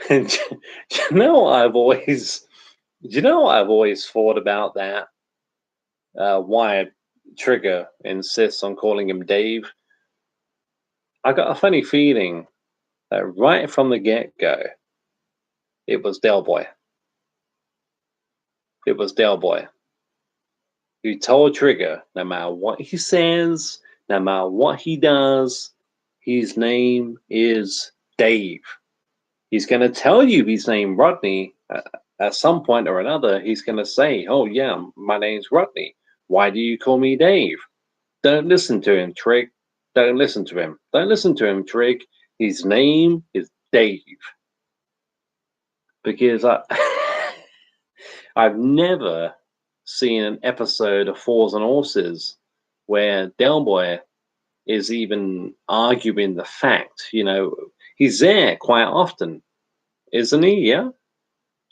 Do you know what I've always thought about that? Why Trigger insists on calling him Dave? I got a funny feeling that right from the get-go, it was Del Boy. It was Del Boy who told Trigger, no matter what he says, no matter what he does, his name is Dave. He's going to tell you his name, Rodney. At some point or another, he's going to say, "Oh yeah, my name's Rodney. Why do you call me Dave?" Don't listen to him, Trig. Don't listen to him. Don't listen to him, Trig. His name is Dave. Because I've never seen an episode of Fours and Horses where Del Boy is even arguing the fact. He's there quite often, isn't he? Yeah.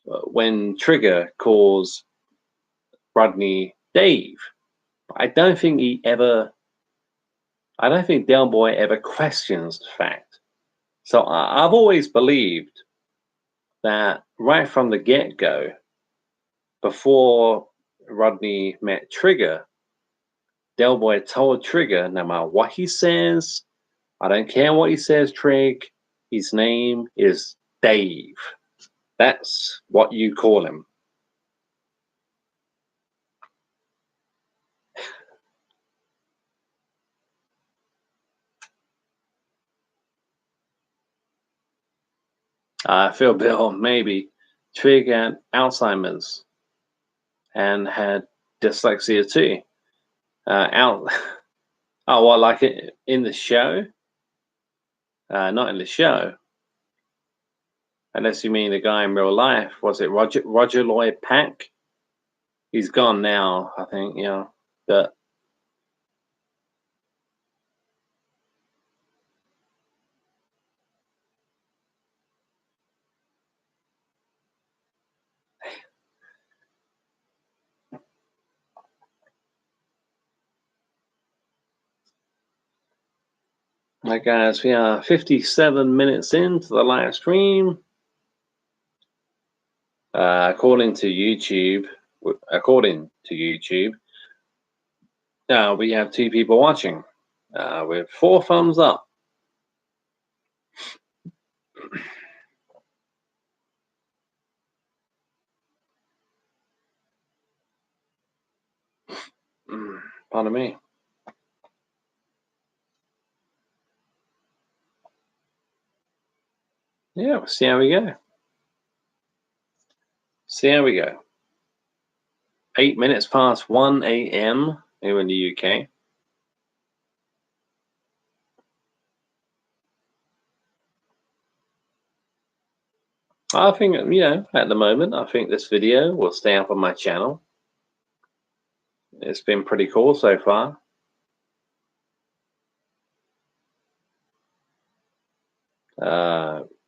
When Trigger calls Rodney Dave, I don't think Del Boy ever questions the fact. So I've always believed that right from the get-go, before Rodney met Trigger, Del Boy told Trigger, no matter what he says, I don't care what he says, Trig, his name is Dave. That's what you call him. I feel Bill, maybe. Trig had Alzheimer's and had dyslexia too. Oh, well, like in the show? Not in the show. Unless you mean the guy in real life. Was it Roger Lloyd Pack? He's gone now, I think, yeah. But right, guys, we are 57 minutes into the live stream. According to YouTube, we have 2 people watching with 4 thumbs up. Pardon me. Yeah, we'll see how we go. 8 minutes past 1 a.m. here in the UK. I think, at the moment, I think this video will stay up on my channel. It's been pretty cool so far.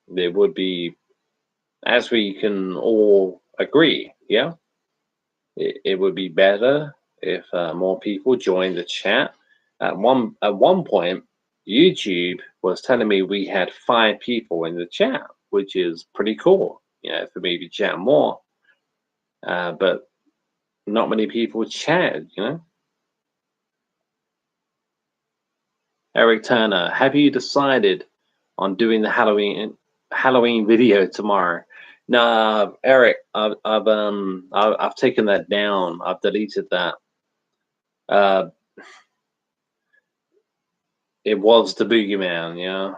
There would be, as we can all agree, yeah, it would be better if more people join the chat. At one point, YouTube was telling me we had 5 people in the chat, which is pretty cool, for me to chat more. But not many people chatted, Eric Turner, have you decided on doing the Halloween video tomorrow? Nah, Eric, I've taken that down. I've deleted that. It was the boogeyman,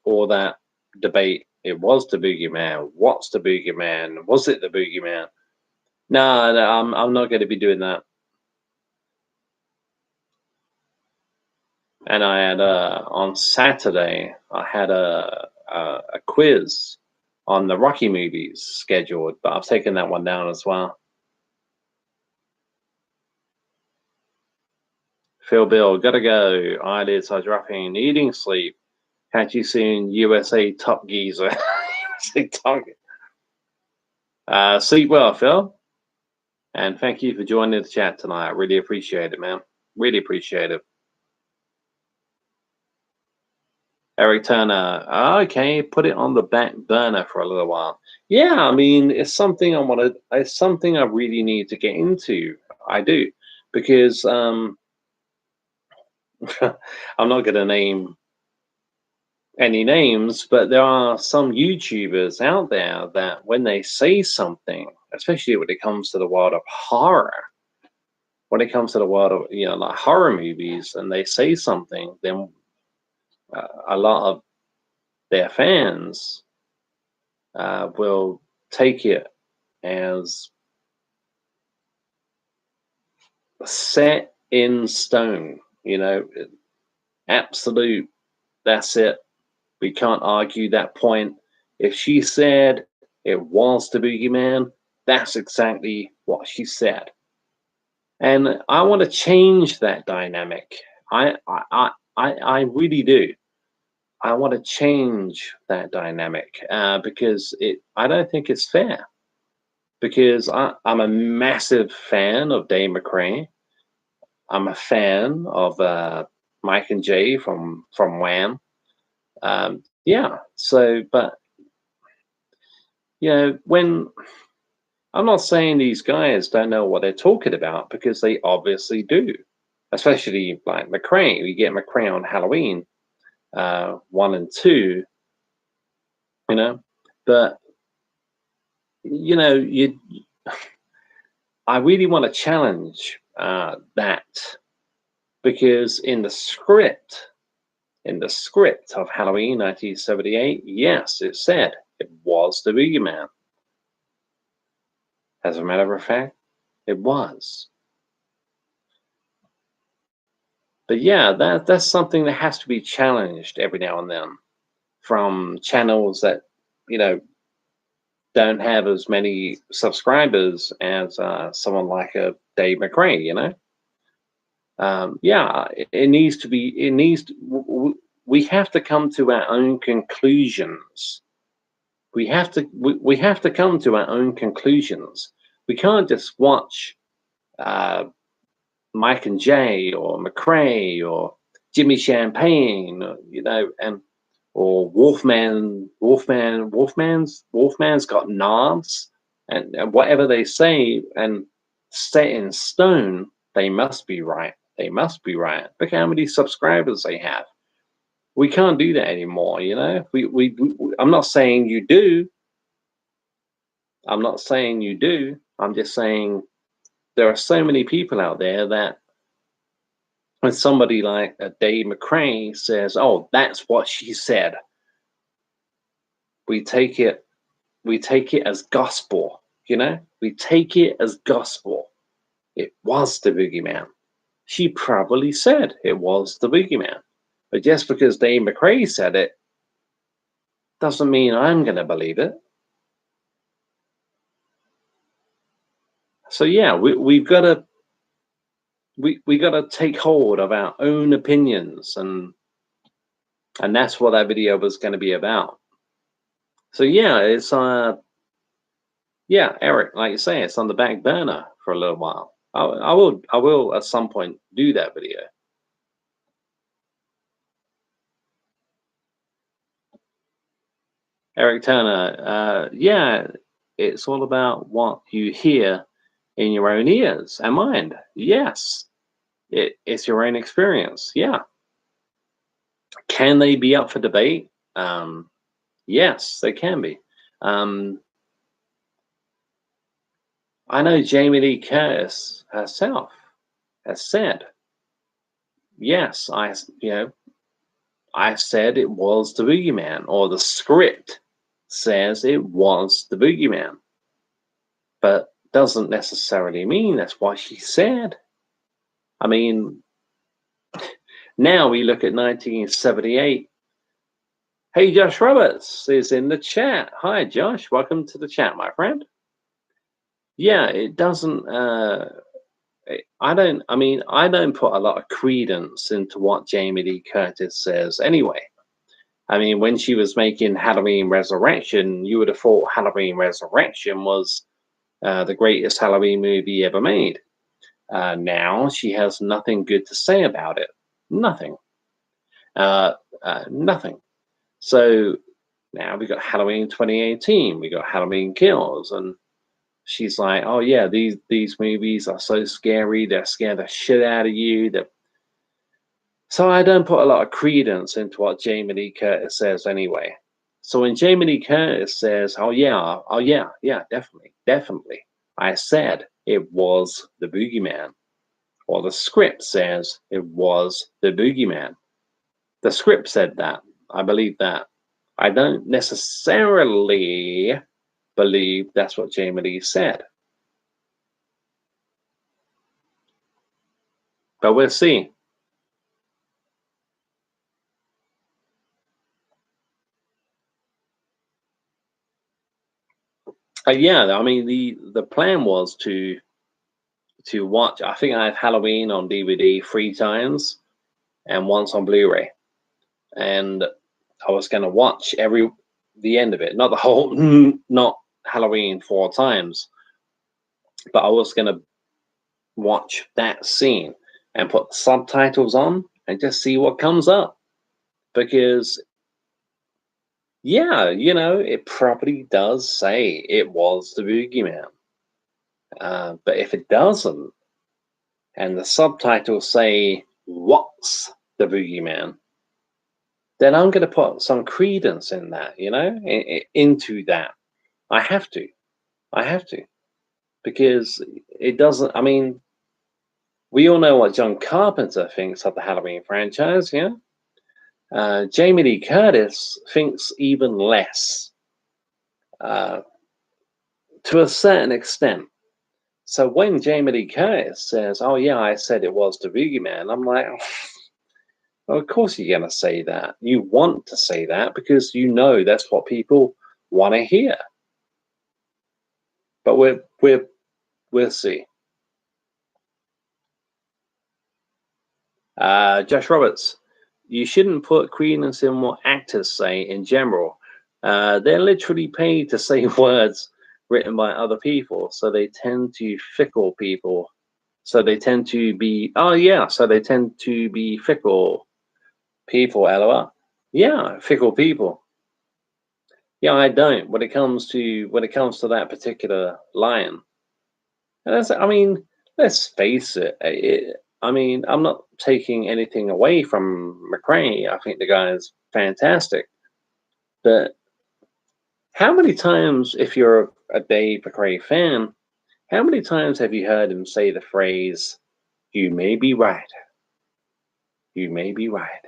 all that debate. It was the boogeyman. What's the boogeyman? Was it the boogeyman? No, I'm not going to be doing that. And I had on Saturday, I had a quiz on the Rocky movies scheduled, but I've taken that one down as well. Phil Bill, gotta go. Eyelids are dropping, needing sleep. Had you seen USA Top Geezer? USA Top. Sleep well, Phil. And thank you for joining the chat tonight. I really appreciate it, man. Really appreciate it. Eric Turner, okay, put it on the back burner for a little while. Yeah, I mean, it's something it's something I really need to get into. I do, because I'm not going to name any names, but there are some YouTubers out there that when they say something, especially when it comes to the world of horror, when it comes to the world of, like horror movies, and they say something, then a lot of their fans will take it as set in stone, you know, absolute, that's it. We can't argue that point. If she said it was the boogeyman, that's exactly what she said. And I want to change that dynamic. I really do. I want to change that dynamic because I don't think it's fair. Because I'm a massive fan of Dave McCray. I'm a fan of Mike and Jay from Wham. Yeah. So, but when I'm not saying these guys don't know what they're talking about, because they obviously do. Especially like McCray. We get McCray on Halloween 1 and 2. But I really want to challenge that, because in the script of Halloween 1978, yes, it said it was the boogeyman. As a matter of fact, it was. But yeah, that's something that has to be challenged every now and then from channels that don't have as many subscribers as someone like a Dave McCray. Yeah, it needs to be. We have to come to our own conclusions. We have to come to our own conclusions. We can't just watch Mike and Jay or McCray or Jimmy Champagne, or Wolfman's got knobs, and whatever they say and set in stone, they must be right. They must be right. Look how many subscribers they have. We can't do that anymore, I'm not saying you do. I'm not saying you do. I'm just saying there are so many people out there that when somebody like Dave McCray says, "Oh, that's what she said," we take it as gospel. We take it as gospel. It was the boogeyman. She probably said it was the boogeyman. But just because Dave McCray said it doesn't mean I'm going to believe it. So yeah, we've got to take hold of our own opinions, and that's what that video was going to be about. So yeah, it's yeah, Eric, like you say, it's on the back burner for a little while. I will at some point do that video. Eric Turner, yeah, it's all about what you hear in your own ears and mind. Yes, it's your own experience. Yeah. Can they be up for debate? Yes, they can be. I know Jamie Lee Curtis herself has said, yes, I said it was the boogeyman, or the script says it was the boogeyman, but doesn't necessarily mean that's what she said. I mean, now we look at 1978. Hey, Josh Roberts is in the chat. Hi, Josh. Welcome to the chat, my friend. Yeah, it doesn't. I don't put a lot of credence into what Jamie Lee Curtis says anyway. I mean, when she was making Halloween Resurrection, you would have thought Halloween Resurrection was the greatest Halloween movie ever made. Now she has nothing good to say about it. Nothing. Nothing. So now we got Halloween 2018. We got Halloween Kills, and she's like, "Oh yeah, these movies are so scary. They scare the shit out of you." So I don't put a lot of credence into what Jamie Lee Curtis says anyway. So when Jamie Lee Curtis says, "Oh yeah, definitely," I said it was the boogeyman, or the script says it was the boogeyman. The script said that. I believe that. I don't necessarily believe that's what Jamie Lee said. But we'll see. Yeah, I mean the plan was to watch. I think I had Halloween on DVD 3 times and once on Blu-ray, and I was gonna watch the end of it, not the whole, not Halloween 4 times, but I was gonna watch that scene and put subtitles on and just see what comes up, because yeah, it probably does say it was the boogeyman. But if it doesn't, and the subtitles say what's the boogeyman, then I'm going to put some credence in that, into that. I have to, because it doesn't. I mean, we all know what John Carpenter thinks of the Halloween franchise, yeah. Jamie Lee Curtis thinks even less, to a certain extent. So when Jamie Lee Curtis says, "Oh yeah, I said it was the boogeyman," I'm like, well, of course you're gonna say that. You want to say that because that's what people want to hear. But we'll see. Josh Roberts, you shouldn't put credence in what actors say in general. They're literally paid to say words written by other people, so they tend to fickle people. So they tend to be fickle people, LOL. Yeah, fickle people. Yeah, I don't. When it comes to that particular line, I mean, let's face it. I mean, I'm not taking anything away from McRae. I think the guy is fantastic. But how many times, if you're a Dave McRae fan, how many times have you heard him say the phrase, "You may be right. You may be right"?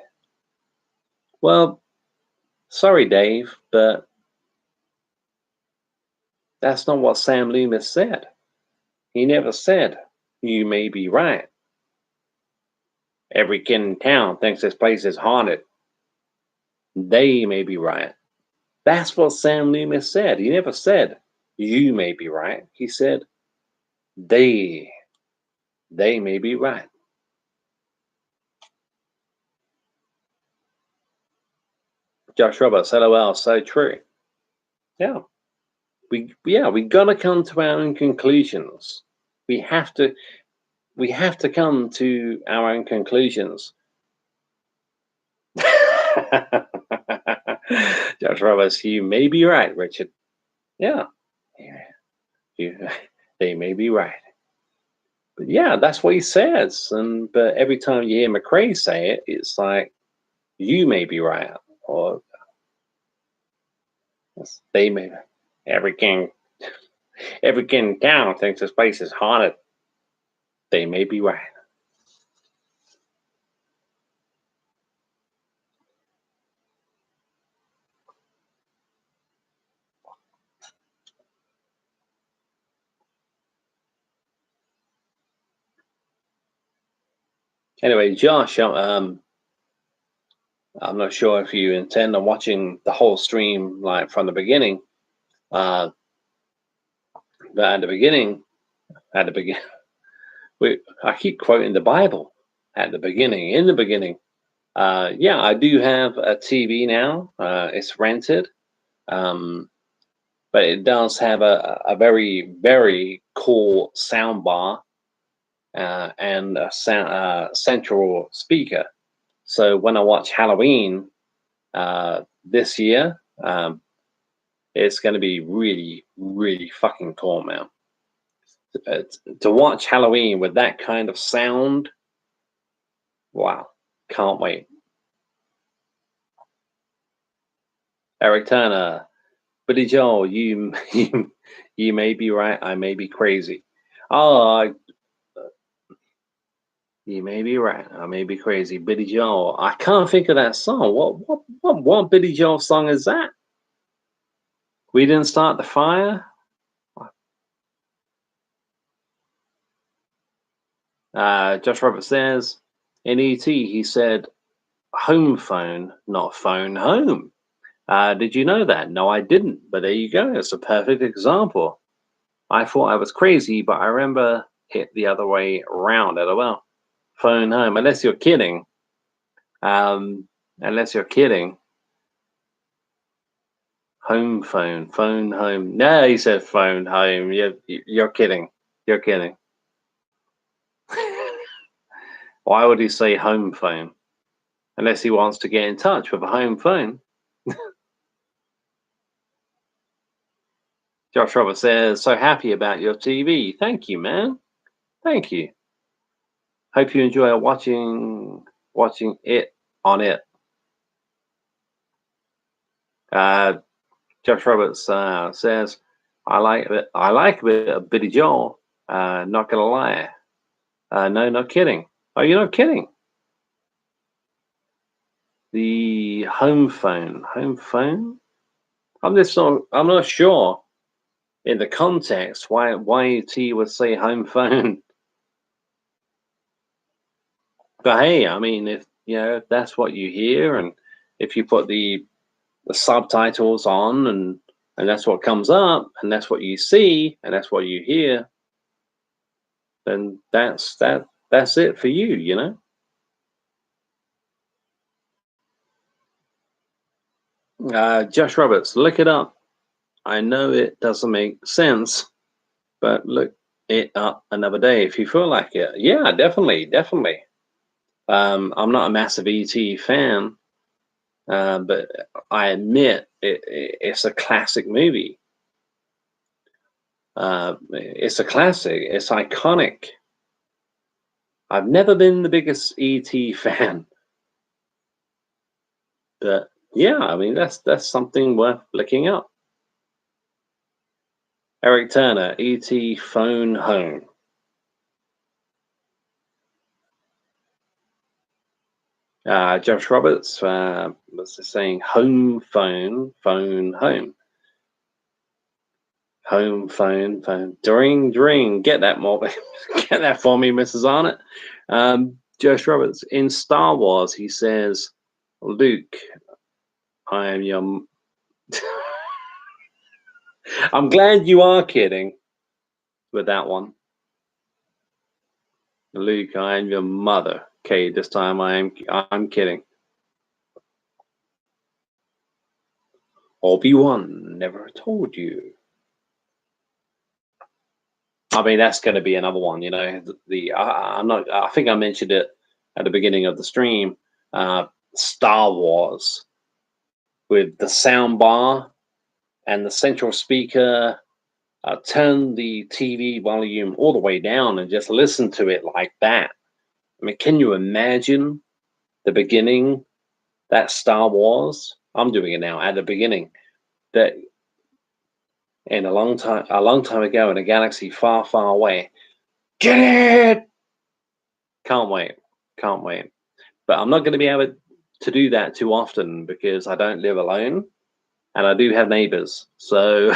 Well, sorry, Dave, but that's not what Sam Loomis said. He never said, "You may be right. Every kid in town thinks this place is haunted. They may be right." That's what Sam Loomis said. He never said, "You may be right." He said, they may be right. Josh Roberts, LOL, so true. Yeah. We gotta come to our own conclusions. We have to come to our own conclusions. Josh Roberts, you may be right, Richard. Yeah. They may be right. But yeah, that's what he says. But every time you hear McRae say it, it's like, you may be right, or they may. Every king in town thinks this place is haunted. They may be right. Anyway, Josh, I'm not sure if you intend on watching the whole stream like from the beginning. But at the beginning, I keep quoting the Bible. In the beginning. Yeah, I do have a TV now. It's rented, but it does have a very, very cool sound bar and a central speaker. So when I watch Halloween this year, it's going to be really, really fucking cool, man. To watch Halloween with that kind of sound, wow, can't wait. Eric Turner, Billy Joel, you may be right, I may be crazy. Oh, You may be right. I may be crazy. Billy Joel. I can't think of that song. What Billy Joel song is that? We didn't start the fire. Josh Roberts says in ET he said home phone, not phone home. Did you know that? No, I didn't. But there you go. It's a perfect example. I thought I was crazy, but I remember it the other way around. LOL. Phone home. Unless you're kidding. Unless you're kidding. Home phone. Phone home. No, he said phone home. You're kidding. You're kidding. Why would he say home phone? Unless he wants to get in touch with a home phone. Josh Roberts says, so happy about your TV. Thank you, man. Thank you. Hope you enjoy watching it on it. Josh Roberts says, I like a bit of Billy Joel. Not gonna lie. No, not kidding. Oh, you're not kidding. The home phone. Home phone? I'm not sure in the context why T would say home phone. But hey, I mean, if if that's what you hear, and if you put the subtitles on, and that's what comes up, and that's what you see, and that's what you hear, then that's it for you, you know. Josh Roberts, look it up. I know it doesn't make sense, but look it up another day if you feel like it. Yeah, definitely, definitely. I'm not a massive ET fan, but I admit it's a classic movie. It's a classic. It's iconic. I've never been the biggest ET fan, but yeah, I mean that's something worth looking up. Eric Turner, ET Phone Home. Josh Roberts was saying home phone, phone home. Home phone, phone. Dring. Get that more. Get that for me, Mrs. Arnott. Josh Roberts, in Star Wars, he says, Luke, I am your. I'm glad you are kidding with that one. Luke, I am your mother. Okay, this time I'm kidding. Obi-Wan never told you. I mean, that's going to be another one, you know. I'm not. I think I mentioned it at the beginning of the stream. Star Wars with the sound bar and the central speaker. Turn the TV volume all the way down and just listen to it like that. I mean, can you imagine the beginning? That Star Wars. I'm doing it now at the beginning. That in a long time ago in a galaxy far, far away. Get it! Can't wait. Can't wait. But I'm not going to be able to do that too often because I don't live alone and I do have neighbors. So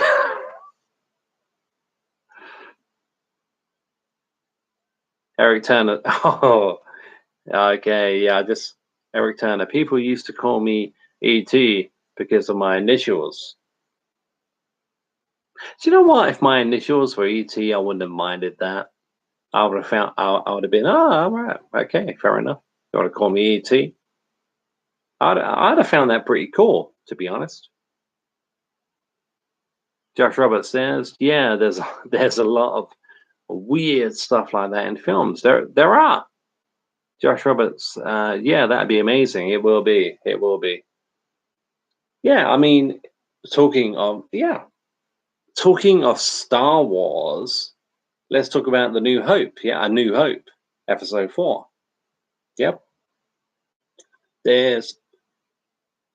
Eric Turner. Oh, okay. Yeah, just Eric Turner. People used to call me ET because of my initials. Do you know what? If my initials were ET, I wouldn't have minded that. I would have found. I would have been. Oh, all right. Okay, fair enough. You want to call me ET? I'd have found that pretty cool, to be honest. Josh Roberts says, "Yeah, there's a lot of weird stuff like that in films. There are." Josh Roberts, yeah, that'd be amazing. It will be. It will be. Yeah, I mean, talking of Star Wars, let's talk about the New Hope. Yeah, A New Hope, Episode 4. Yep. There's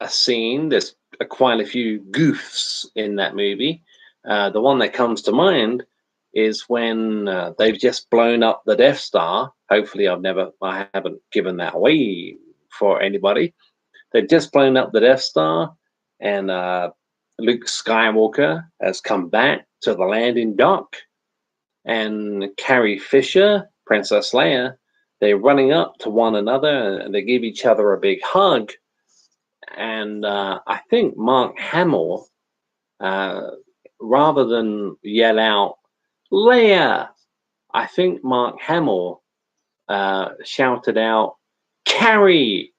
a scene. There's quite a few goofs in that movie. The one that comes to mind is when they've just blown up the Death Star. Hopefully, I haven't given that away for anybody. They've just blown up the Death Star, and Luke Skywalker has come back to the landing dock, and Carrie Fisher, Princess Leia, they're running up to one another, and they give each other a big hug. And I think Mark Hamill, rather than yell out Leia, I think Mark Hamill shouted out Carrie.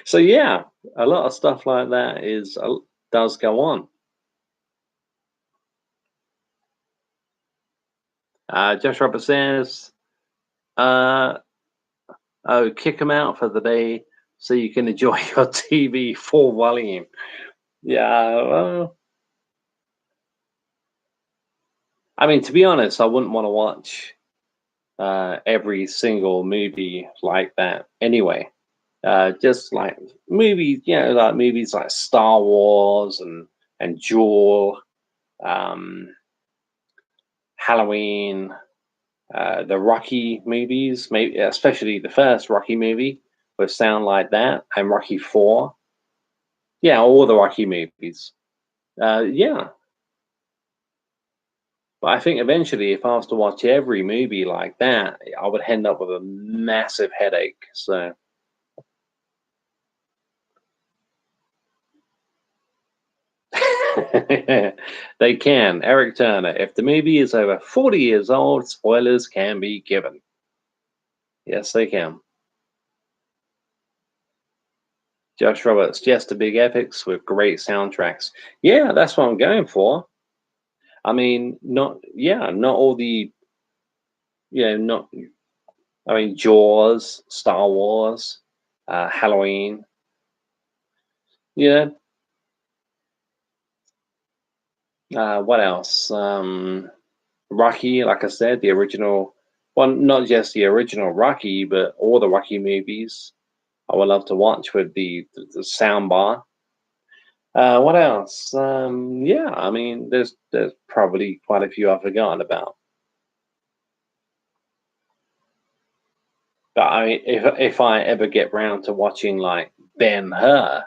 So yeah, a lot of stuff like that does go on. Josh Robert says, "Oh, kick him out for the day so you can enjoy your TV full volume." Yeah, well, I mean, to be honest, I wouldn't want to watch every single movie like that anyway. Just like movies, like movies like Star Wars and Jewel, um, Halloween, the Rocky movies, maybe especially the first Rocky movie would sound like that, and Rocky 4. Yeah, all the Rocky movies. Yeah, but I think eventually, if I was to watch every movie like that, I would end up with a massive headache. So. They can. Eric Turner. If the movie is over 40 years old, spoilers can be given. Yes, they can. Josh Roberts, just the big epics with great soundtracks. Yeah, that's what I'm going for. I mean, not all the, not, I mean, Jaws, Star Wars, Halloween, yeah. What else? Rocky, like I said, the original, well, not just the original Rocky, but all the Rocky movies. I would love to watch with the sound bar. What else? Yeah, I mean, there's probably quite a few I've forgotten about. But I mean, if I ever get round to watching like Ben Hur,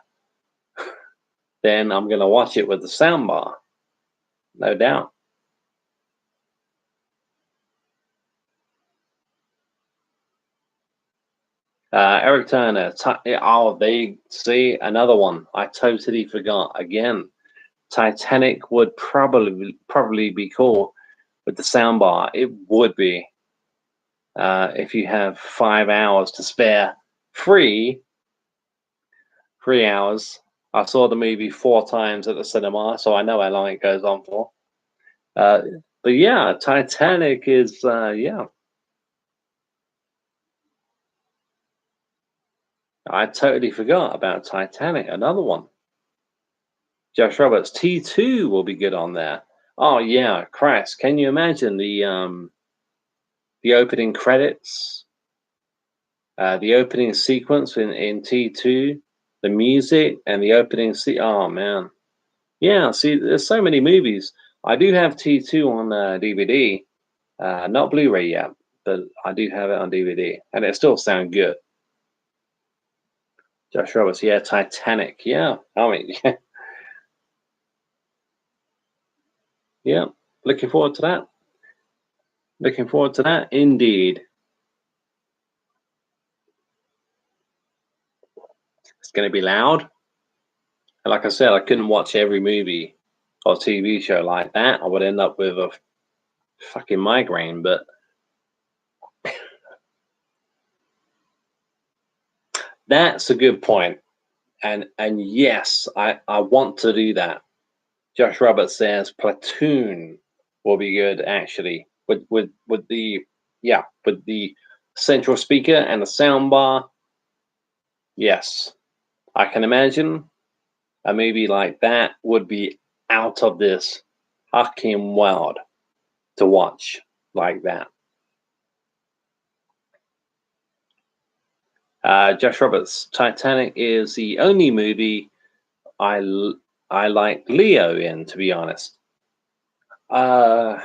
then I'm gonna watch it with the sound bar, no doubt. Eric Turner. Oh, they see another one. I totally forgot again. Titanic would probably be cool with the soundbar. It would be if you have 5 hours to spare. Free 3 hours. I saw the movie 4 times at the cinema, so I know how long it goes on for. Uh, but yeah, Titanic is yeah. I totally forgot about Titanic. Another one. Josh Roberts T2 will be good on there. Oh yeah, Christ! Can you imagine the opening credits, the opening sequence in T2, the music and the opening Oh man, yeah. See, there's so many movies. I do have T2 on DVD, not Blu-ray yet, but I do have it on DVD, and it still sounds good. Josh Roberts, yeah, Titanic, yeah. I mean, yeah. Looking forward to that. Looking forward to that, indeed. It's going to be loud. And like I said, I couldn't watch every movie or TV show like that. I would end up with a fucking migraine. But that's a good point. And yes, I want to do that. Josh Roberts says Platoon will be good actually with the with the central speaker and the sound bar. Yes, I can imagine a movie like that would be out of this fucking world to watch like that. Josh Roberts, Titanic is the only movie I like Leo in, to be honest. Uh,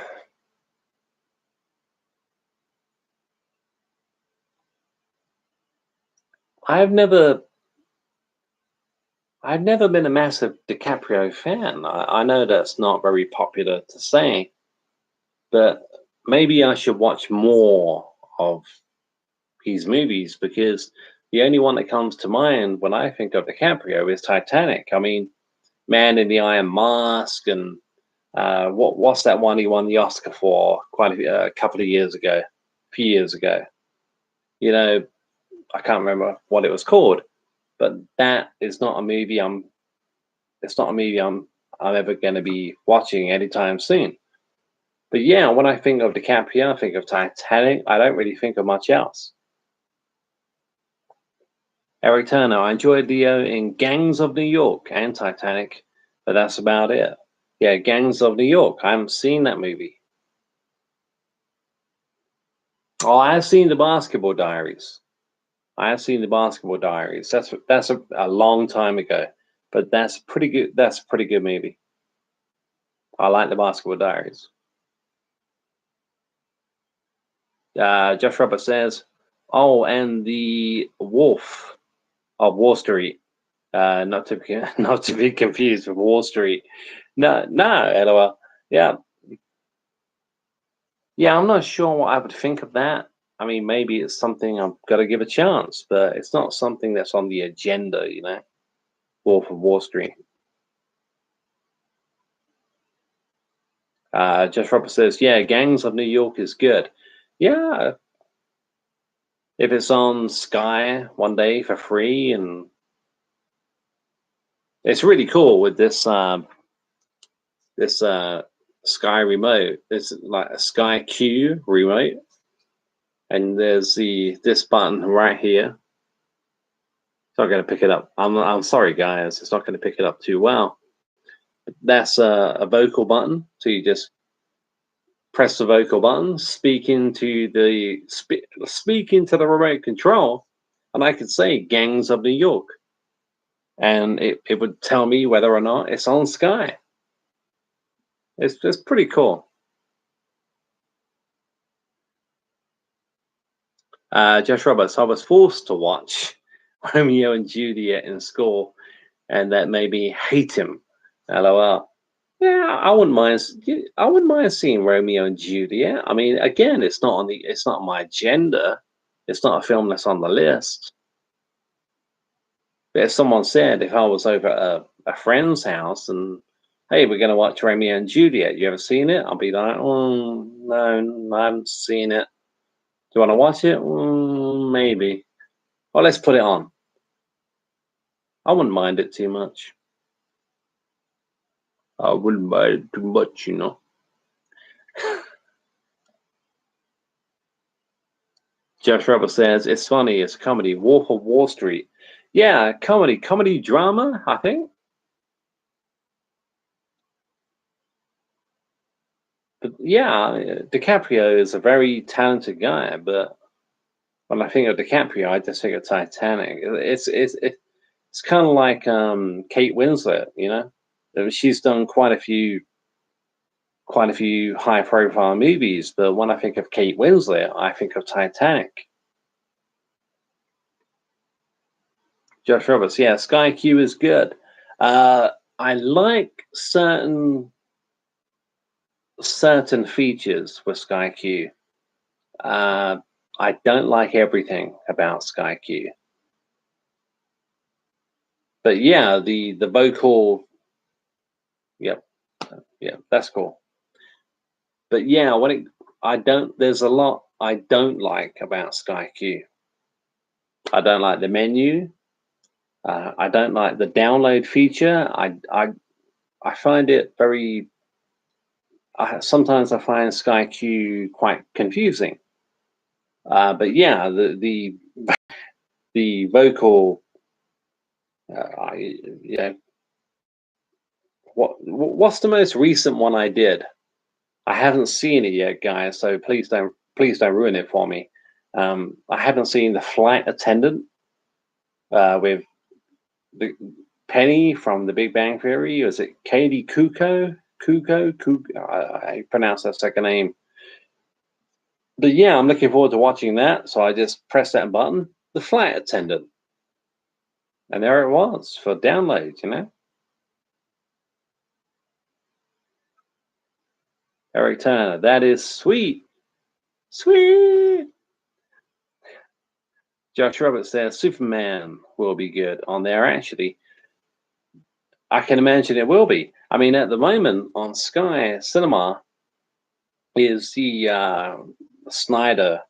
I've never I've never been a massive DiCaprio fan. I know that's not very popular to say, but maybe I should watch more of his movies because the only one that comes to mind when I think of DiCaprio is Titanic. I mean, Man in the Iron Mask, and what's that one he won the Oscar for quite a couple of years ago, a few years ago. You know, I can't remember what it was called, but that is not a movie I'm. It's not a movie I'm ever going to be watching anytime soon. But yeah, when I think of DiCaprio, I think of Titanic. I don't really think of much else. Eric Turner, I enjoyed Leo in Gangs of New York and Titanic, but that's about it. Yeah, Gangs of New York. I haven't seen that movie. Oh, I have seen the Basketball Diaries. I have seen the Basketball Diaries. That's a long time ago, but that's pretty good. That's a pretty good movie. I like the Basketball Diaries. Josh Robert says, "Oh, and the Wolf of Wall Street. Not to be not to be confused with Wall Street. No, no, LOL. Yeah, yeah. I'm not sure what I would think of that. I mean, maybe it's something I've got to give a chance, but it's not something that's on the agenda. Wolf of Wall Street." Josh Robert says, "Yeah, Gangs of New York is good. Yeah, if it's on Sky one day for free, and it's really cool with this Sky remote. It's like a Sky Q remote, and there's this button right here. It's not going to pick it up. I'm sorry, guys. It's not going to pick it up too well. That's a vocal button, so you just press the vocal button, speak into the remote control, and I could say Gangs of New York, and it would tell me whether or not it's on Sky. It's just pretty cool. Josh Roberts, I was forced to watch Romeo and Juliet in school, and that made me hate him. LOL. Yeah, I wouldn't mind seeing Romeo and Juliet. I mean, again, it's not on my agenda. It's not a film that's on the list. But if someone said if I was over at a friend's house and hey, we're gonna watch Romeo and Juliet, you ever seen it? I'll be like, oh no, I haven't seen it. Do you want to watch it? Maybe. Well, let's put it on. I wouldn't mind it too much. I wouldn't mind it too much. Josh Roberts says it's funny. It's a comedy. Wolf of Wall Street. Yeah, comedy drama. I think. But yeah, DiCaprio is a very talented guy. But when I think of DiCaprio, I just think of Titanic. It's kind of like Kate Winslet. She's done quite a few high profile movies. But when I think of Kate Winslet, I think of Titanic. Josh Roberts, yeah, Sky Q is good. I like certain features with Sky Q. Uh, I don't like everything about Sky Q, but yeah, the vocal, yep, yeah, that's cool. But yeah, I don't. There's a lot I don't like about Sky Q. I don't like the menu. I don't like the download feature. I find it very. Sometimes I find Sky Q quite confusing. But yeah, the vocal. Yeah. What's the most recent one I did? I haven't seen it yet, guys. So please don't ruin it for me. I haven't seen the flight attendant with the Penny from The Big Bang Theory. Is it Katie Kuko? Kuko. I pronounce that second name. But yeah, I'm looking forward to watching that. So I just press that button. The flight attendant. And there it was for download, you know? Eric Turner, that is sweet. Sweet. Josh Roberts says Superman will be good on there. Actually, I can imagine it will be. I mean, at the moment on Sky Cinema is Snyder,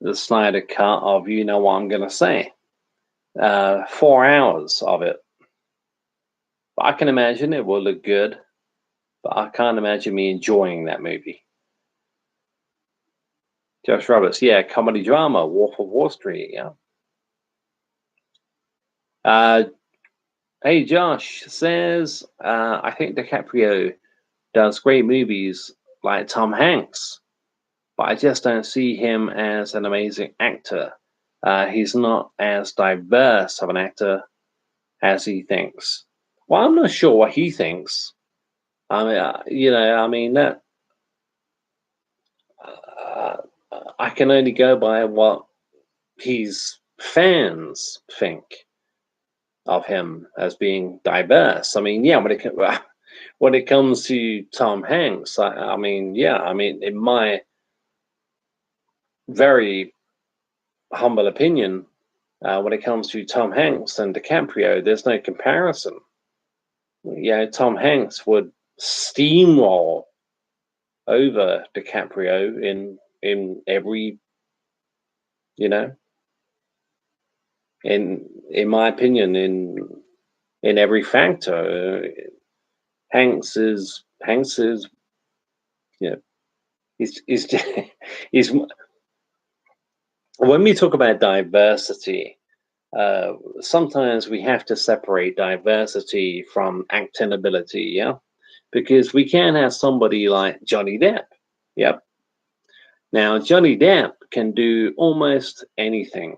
the Snyder cut of You Know What I'm Gonna Say. 4 hours of it. But I can imagine it will look good. But I can't imagine me enjoying that movie. Josh Roberts, yeah, comedy drama, Wolf of Wall Street, yeah. Hey, Josh says, I think DiCaprio does great movies like Tom Hanks, but I just don't see him as an amazing actor. He's not as diverse of an actor as he thinks. Well, I'm not sure what he thinks. I mean, that uh, I can only go by what his fans think of him as being diverse. I mean, yeah, when it comes to Tom Hanks, in my very humble opinion, when it comes to Tom Hanks and DiCaprio, there's no comparison. Yeah, Tom Hanks would steamroll over DiCaprio in every, you know, in my opinion, in every factor. Hanks is you know he's he's when we talk about diversity, sometimes we have to separate diversity from acting ability, yeah, because we can have somebody like Johnny Depp. Yep. Now Johnny Depp can do almost anything.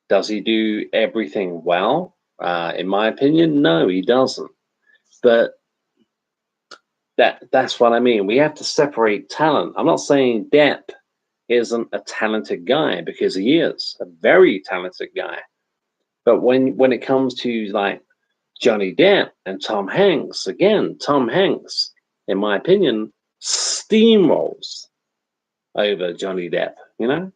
Does he do everything well? In my opinion, no, he doesn't. But that's what I mean. We have to separate talent. I'm not saying Depp isn't a talented guy, because he is a very talented guy. But when it comes to like Johnny Depp and Tom Hanks, again, Tom Hanks, in my opinion, steamrolls over Johnny Depp, you know?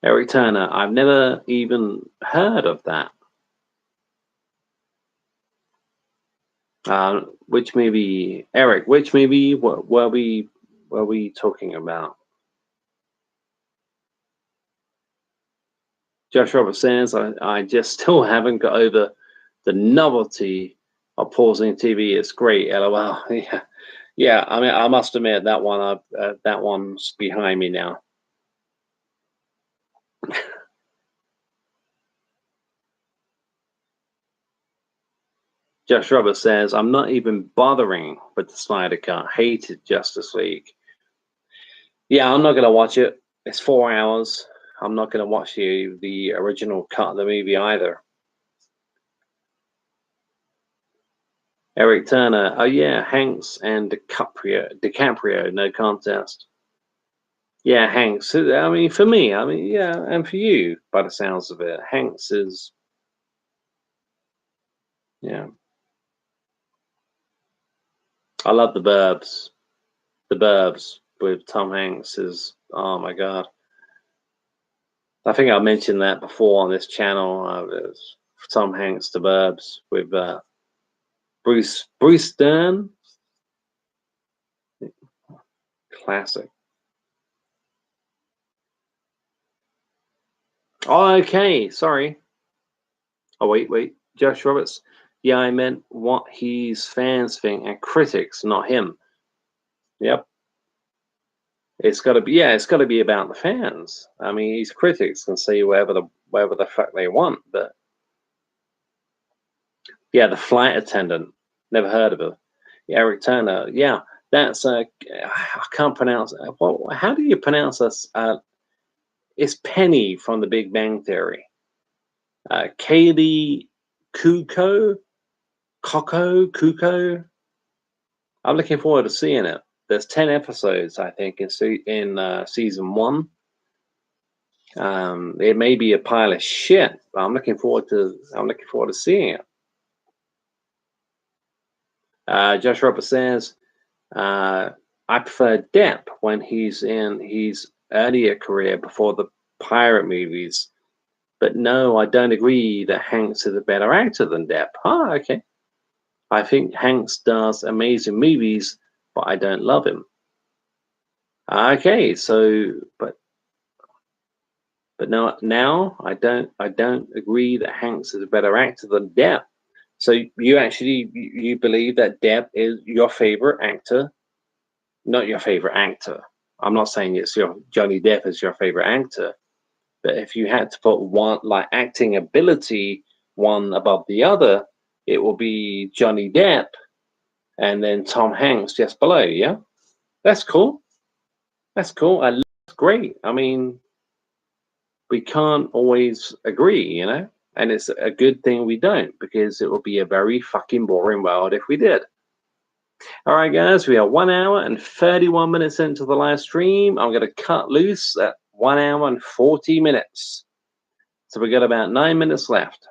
Eric Turner, I've never even heard of that. Which movie, Eric? Which movie were we talking about? Josh Roberts says, I just still haven't got over the novelty of pausing TV. It's great, LOL. Yeah, yeah. I mean, I must admit that that one's behind me now. Josh Roberts says, I'm not even bothering with the Snyder Cut. Hated Justice League. Yeah, I'm not gonna watch it. It's 4 hours. I'm not gonna watch the original cut of the movie either. Eric Turner, oh yeah, Hanks and DiCaprio, no contest. Yeah, Hanks. I mean, for me, I mean, yeah, and for you, by the sounds of it, Hanks is, yeah. I love The Burbs. The Burbs with Tom Hanks is, oh my God. I think I mentioned that before on this channel. Tom Hanks, The Burbs with Bruce Dern. Classic. Oh, okay, sorry. Oh, wait. Josh Roberts. Yeah, I meant what his fans think and critics, not him. Yep. It's got to be, yeah, it's got to be about the fans. I mean, his critics can say whatever the fuck they want, but yeah, the flight attendant, never heard of it. Yeah, Eric Turner, yeah, that's I can't pronounce. How do you pronounce this? It's Penny from The Big Bang Theory. Kaylee Cuoco. I'm looking forward to seeing it. There's 10 episodes, I think, in season 1. It may be a pile of shit, but I'm looking forward to seeing it. Josh Roberts says, I prefer Depp when he's in his earlier career before the pirate movies. But no, I don't agree that Hanks is a better actor than Depp. Ah, okay. I think Hanks does amazing movies, but I don't love him. Okay, so but no, now I don't agree that Hanks is a better actor than Depp. So you actually you believe that Depp is your favorite actor, not your favorite actor. I'm not saying it's your Johnny Depp is your favorite actor, but if you had to put one like acting ability one above the other, it will be Johnny Depp and then Tom Hanks just below. Yeah, that's cool. That's cool. That's great. I mean, we can't always agree, you know, and it's a good thing we don't because it would be a very fucking boring world if we did. All right, guys, we are 1 hour and 31 minutes into the live stream. I'm going to cut loose at 1 hour and 40 minutes. So we've got about 9 minutes left.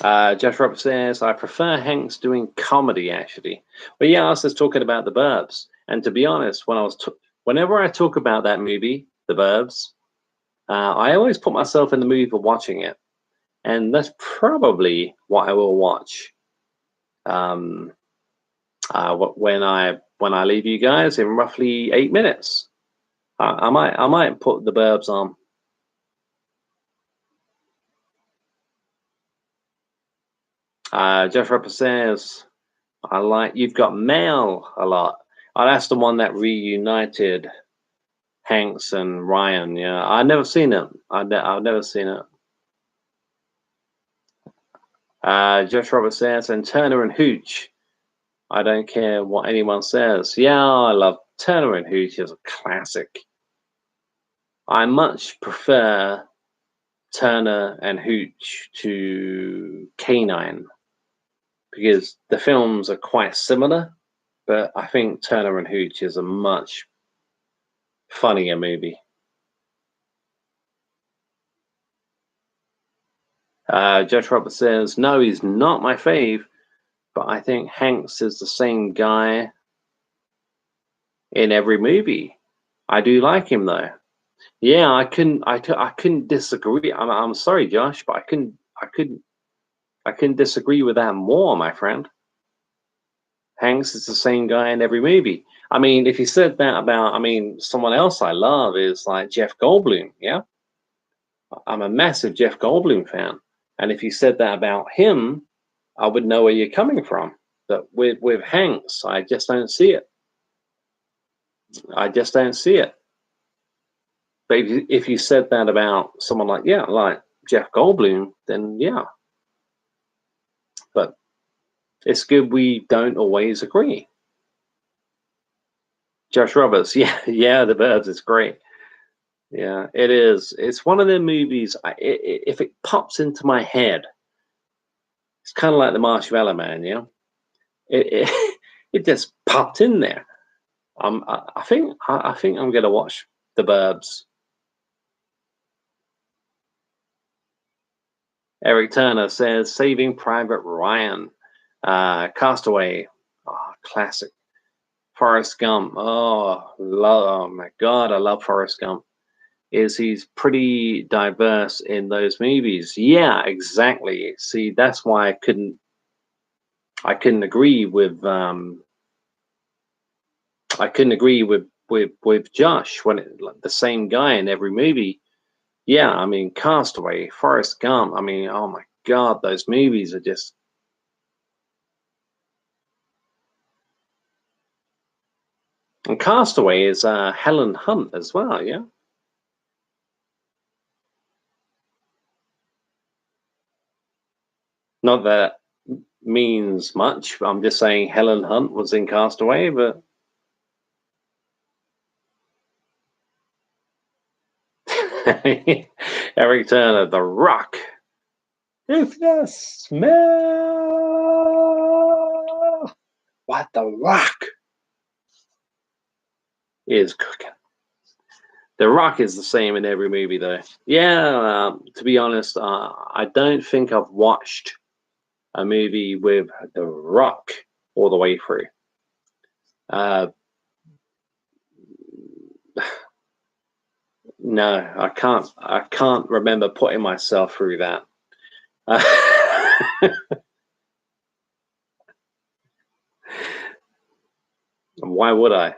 Jeff Roberts says, I prefer Hanks doing comedy, actually. Well, yeah, I was just talking about The Burbs. And to be honest, whenever I talk about that movie, The Burbs, I always put myself in the mood for watching it. And that's probably what I will watch when I leave you guys in roughly 8 minutes. I might put The Burbs on. Jeff Roberts says, I like You've Got Mail a lot. Oh, that's the one that reunited Hanks and Ryan. Yeah, I've never seen it. I've never seen it. Josh Roberts says, and Turner and Hooch. I don't care what anyone says. Yeah, I love Turner and Hooch is a classic. I much prefer Turner and Hooch to K-9 because the films are quite similar, but I think Turner and Hooch is a much funnier movie. Josh Roberts says, no, he's not my fave, but I think Hanks is the same guy in every movie. I do like him though. Yeah, I couldn't disagree. I'm sorry, Josh, but I couldn't disagree with that more, my friend. Hanks is the same guy in every movie. I mean, if you said that about, I mean, someone else I love is like Jeff Goldblum. Yeah, I'm a massive Jeff Goldblum fan, and if you said that about him, I would know where you're coming from. But with Hanks, I just don't see it. I just don't see it. But if you said that about someone like Jeff Goldblum, then yeah. But it's good we don't always agree. Josh Roberts, yeah, The Burbs is great. Yeah, it is. It's one of the movies. If it pops into my head, it's kind of like The Marshmallow Man. Yeah, it it just popped in there. I think I'm gonna watch The Burbs. Eric Turner says Saving Private Ryan, Castaway, classic. Forrest Gump, oh my God, I love Forrest Gump. He's pretty diverse in those movies. Yeah, exactly. See, that's why I couldn't agree with Josh when like, the same guy in every movie. Yeah, I mean Castaway, Forrest Gump. I mean, oh my God, those movies are just. And Castaway is Helen Hunt as well. Yeah. Not that means much. I'm just saying Helen Hunt was in Castaway, but Eric Turner, The Rock. If you smell what The Rock is cooking. The Rock is the same in every movie, though. Yeah, to be honest, I don't think I've watched a movie with The Rock all the way through. Uh, no, I can't. I can't remember putting myself through that. Why would I?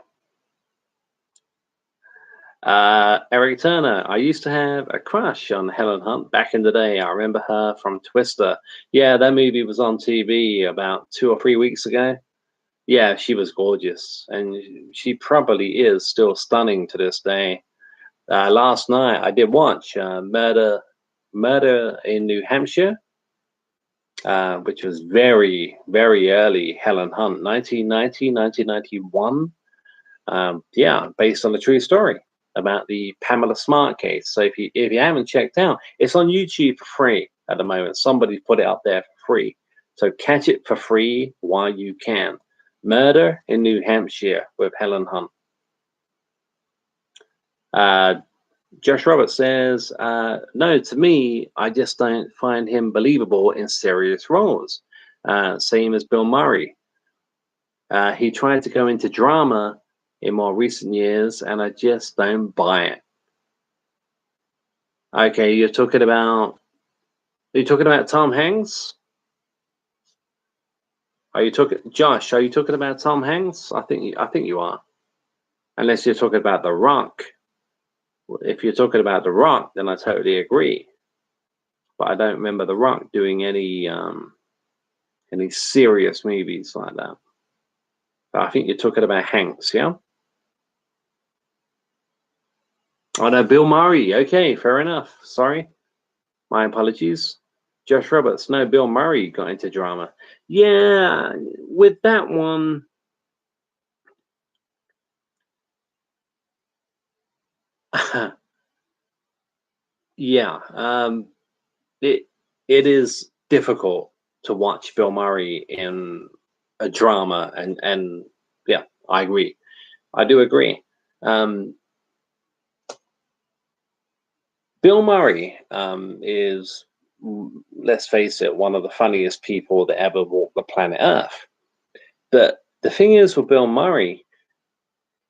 Eric Turner. I used to have a crush on Helen Hunt back in the day. I remember her from Twister. Yeah, that movie was on TV about 2 or 3 weeks ago. Yeah, she was gorgeous, and she probably is still stunning to this day. Last night I did watch Murder in New Hampshire, which was very, very early Helen Hunt, 1990, 1991. Yeah, based on a true story about the Pamela Smart case. So if you haven't checked out, it's on YouTube for free at the moment. Somebody put it up there for free. So catch it for free while you can. Murder in New Hampshire with Helen Hunt. Josh Roberts says, no, to me, I just don't find him believable in serious roles. Same as Bill Murray. He tried to go into drama in more recent years, and I just don't buy it. Okay, are you talking about Tom Hanks? Josh, are you talking about Tom Hanks? I think you are. Unless you're talking about The Rock. If you're talking about The Rock, then I totally agree. But I don't remember The Rock doing any serious movies like that. But I think you're talking about Hanks, yeah? Oh no, Bill Murray. Okay, fair enough. Sorry. My apologies. Josh Roberts. No, Bill Murray got into drama. Yeah, with that one. Yeah, it is difficult to watch Bill Murray in a drama, and yeah, I agree. I do agree. Bill Murray is, let's face it, one of the funniest people that ever walked the planet Earth. But the thing is with Bill Murray,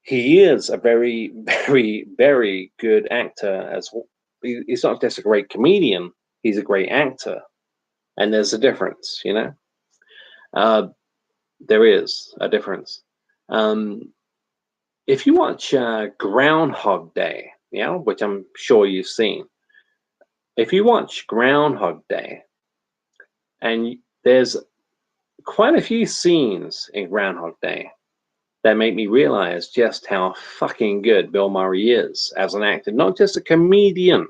he is a very, very, very good actor as well. He's not just a great comedian, he's a great actor. And there's a difference, you know? There is a difference. If you watch Groundhog Day, yeah, which I'm sure you've seen, if you watch Groundhog Day, and there's quite a few scenes in Groundhog Day that make me realize just how fucking good Bill Murray is as an actor, not just a comedian,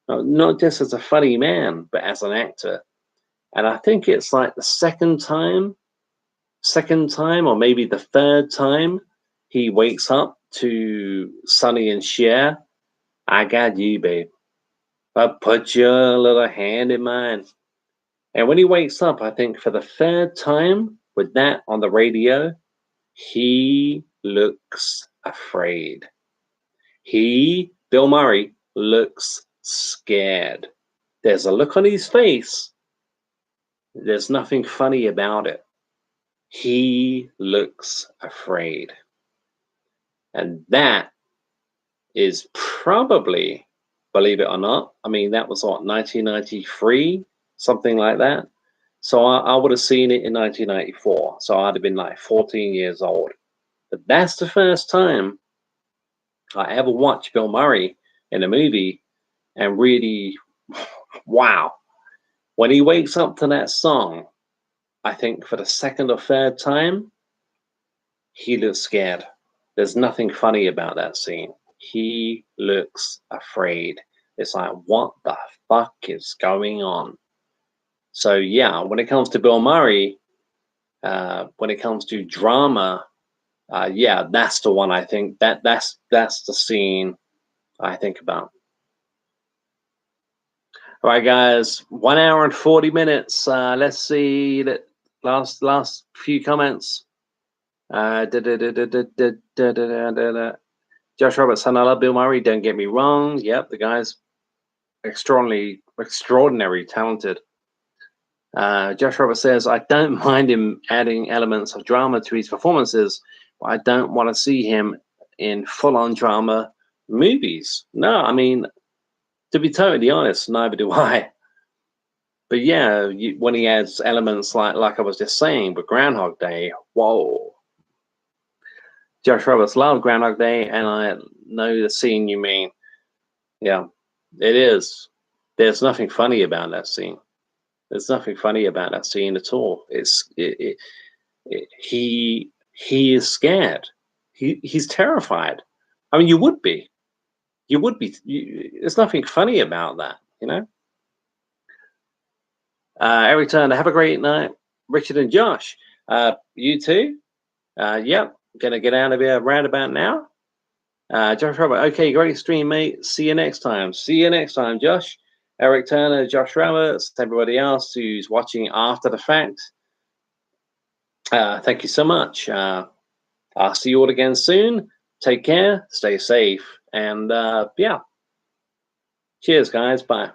not just as a funny man, but as an actor. And I think it's like the second time, or maybe the third time he wakes up to Sonny and Cher. I got you, babe. But put your little hand in mine. And when he wakes up, I think for the third time with that on the radio, he looks afraid. Bill Murray, looks scared. There's a look on his face. There's nothing funny about it. He looks afraid. And that is probably, believe it or not, I mean, that was what, 1993, something like that. So I would have seen it in 1994. So I'd have been like 14 years old. But that's the first time I ever watched Bill Murray in a movie and really, wow. When he wakes up to that song, I think for the second or third time, he looks scared. There's nothing funny about that scene. He looks afraid. It's like, what the fuck is going on? So yeah, when it comes to Bill Murray, when it comes to drama, yeah, that's the one I think that's the scene I think about. All right, guys, 1 hour and 40 minutes. Let's see that last few comments. Josh Robertson, I love Bill Murray. Don't get me wrong. Yep, the guy's extraordinary talented. Josh Roberts says, I don't mind him adding elements of drama to his performances, but I don't want to see him in full-on drama movies. No, I mean, to be totally honest, neither do I. But yeah, when he adds elements like I was just saying, with Groundhog Day, whoa. Josh Roberts loved Groundhog Day, and I know the scene you mean. Yeah, it is. There's nothing funny about that scene. There's nothing funny about that scene at all. He is scared. He's terrified. I mean, you would be. You would be. There's nothing funny about that, you know. Eric Turner, have a great night. Richard and Josh, you too. Yep, gonna get out of here roundabout now. Josh Robert, okay, great stream, mate. See you next time. See you next time, Josh. Eric Turner, Josh Roberts, everybody else who's watching after the fact. Thank you so much. I'll see you all again soon. Take care, stay safe, and yeah. Cheers, guys. Bye.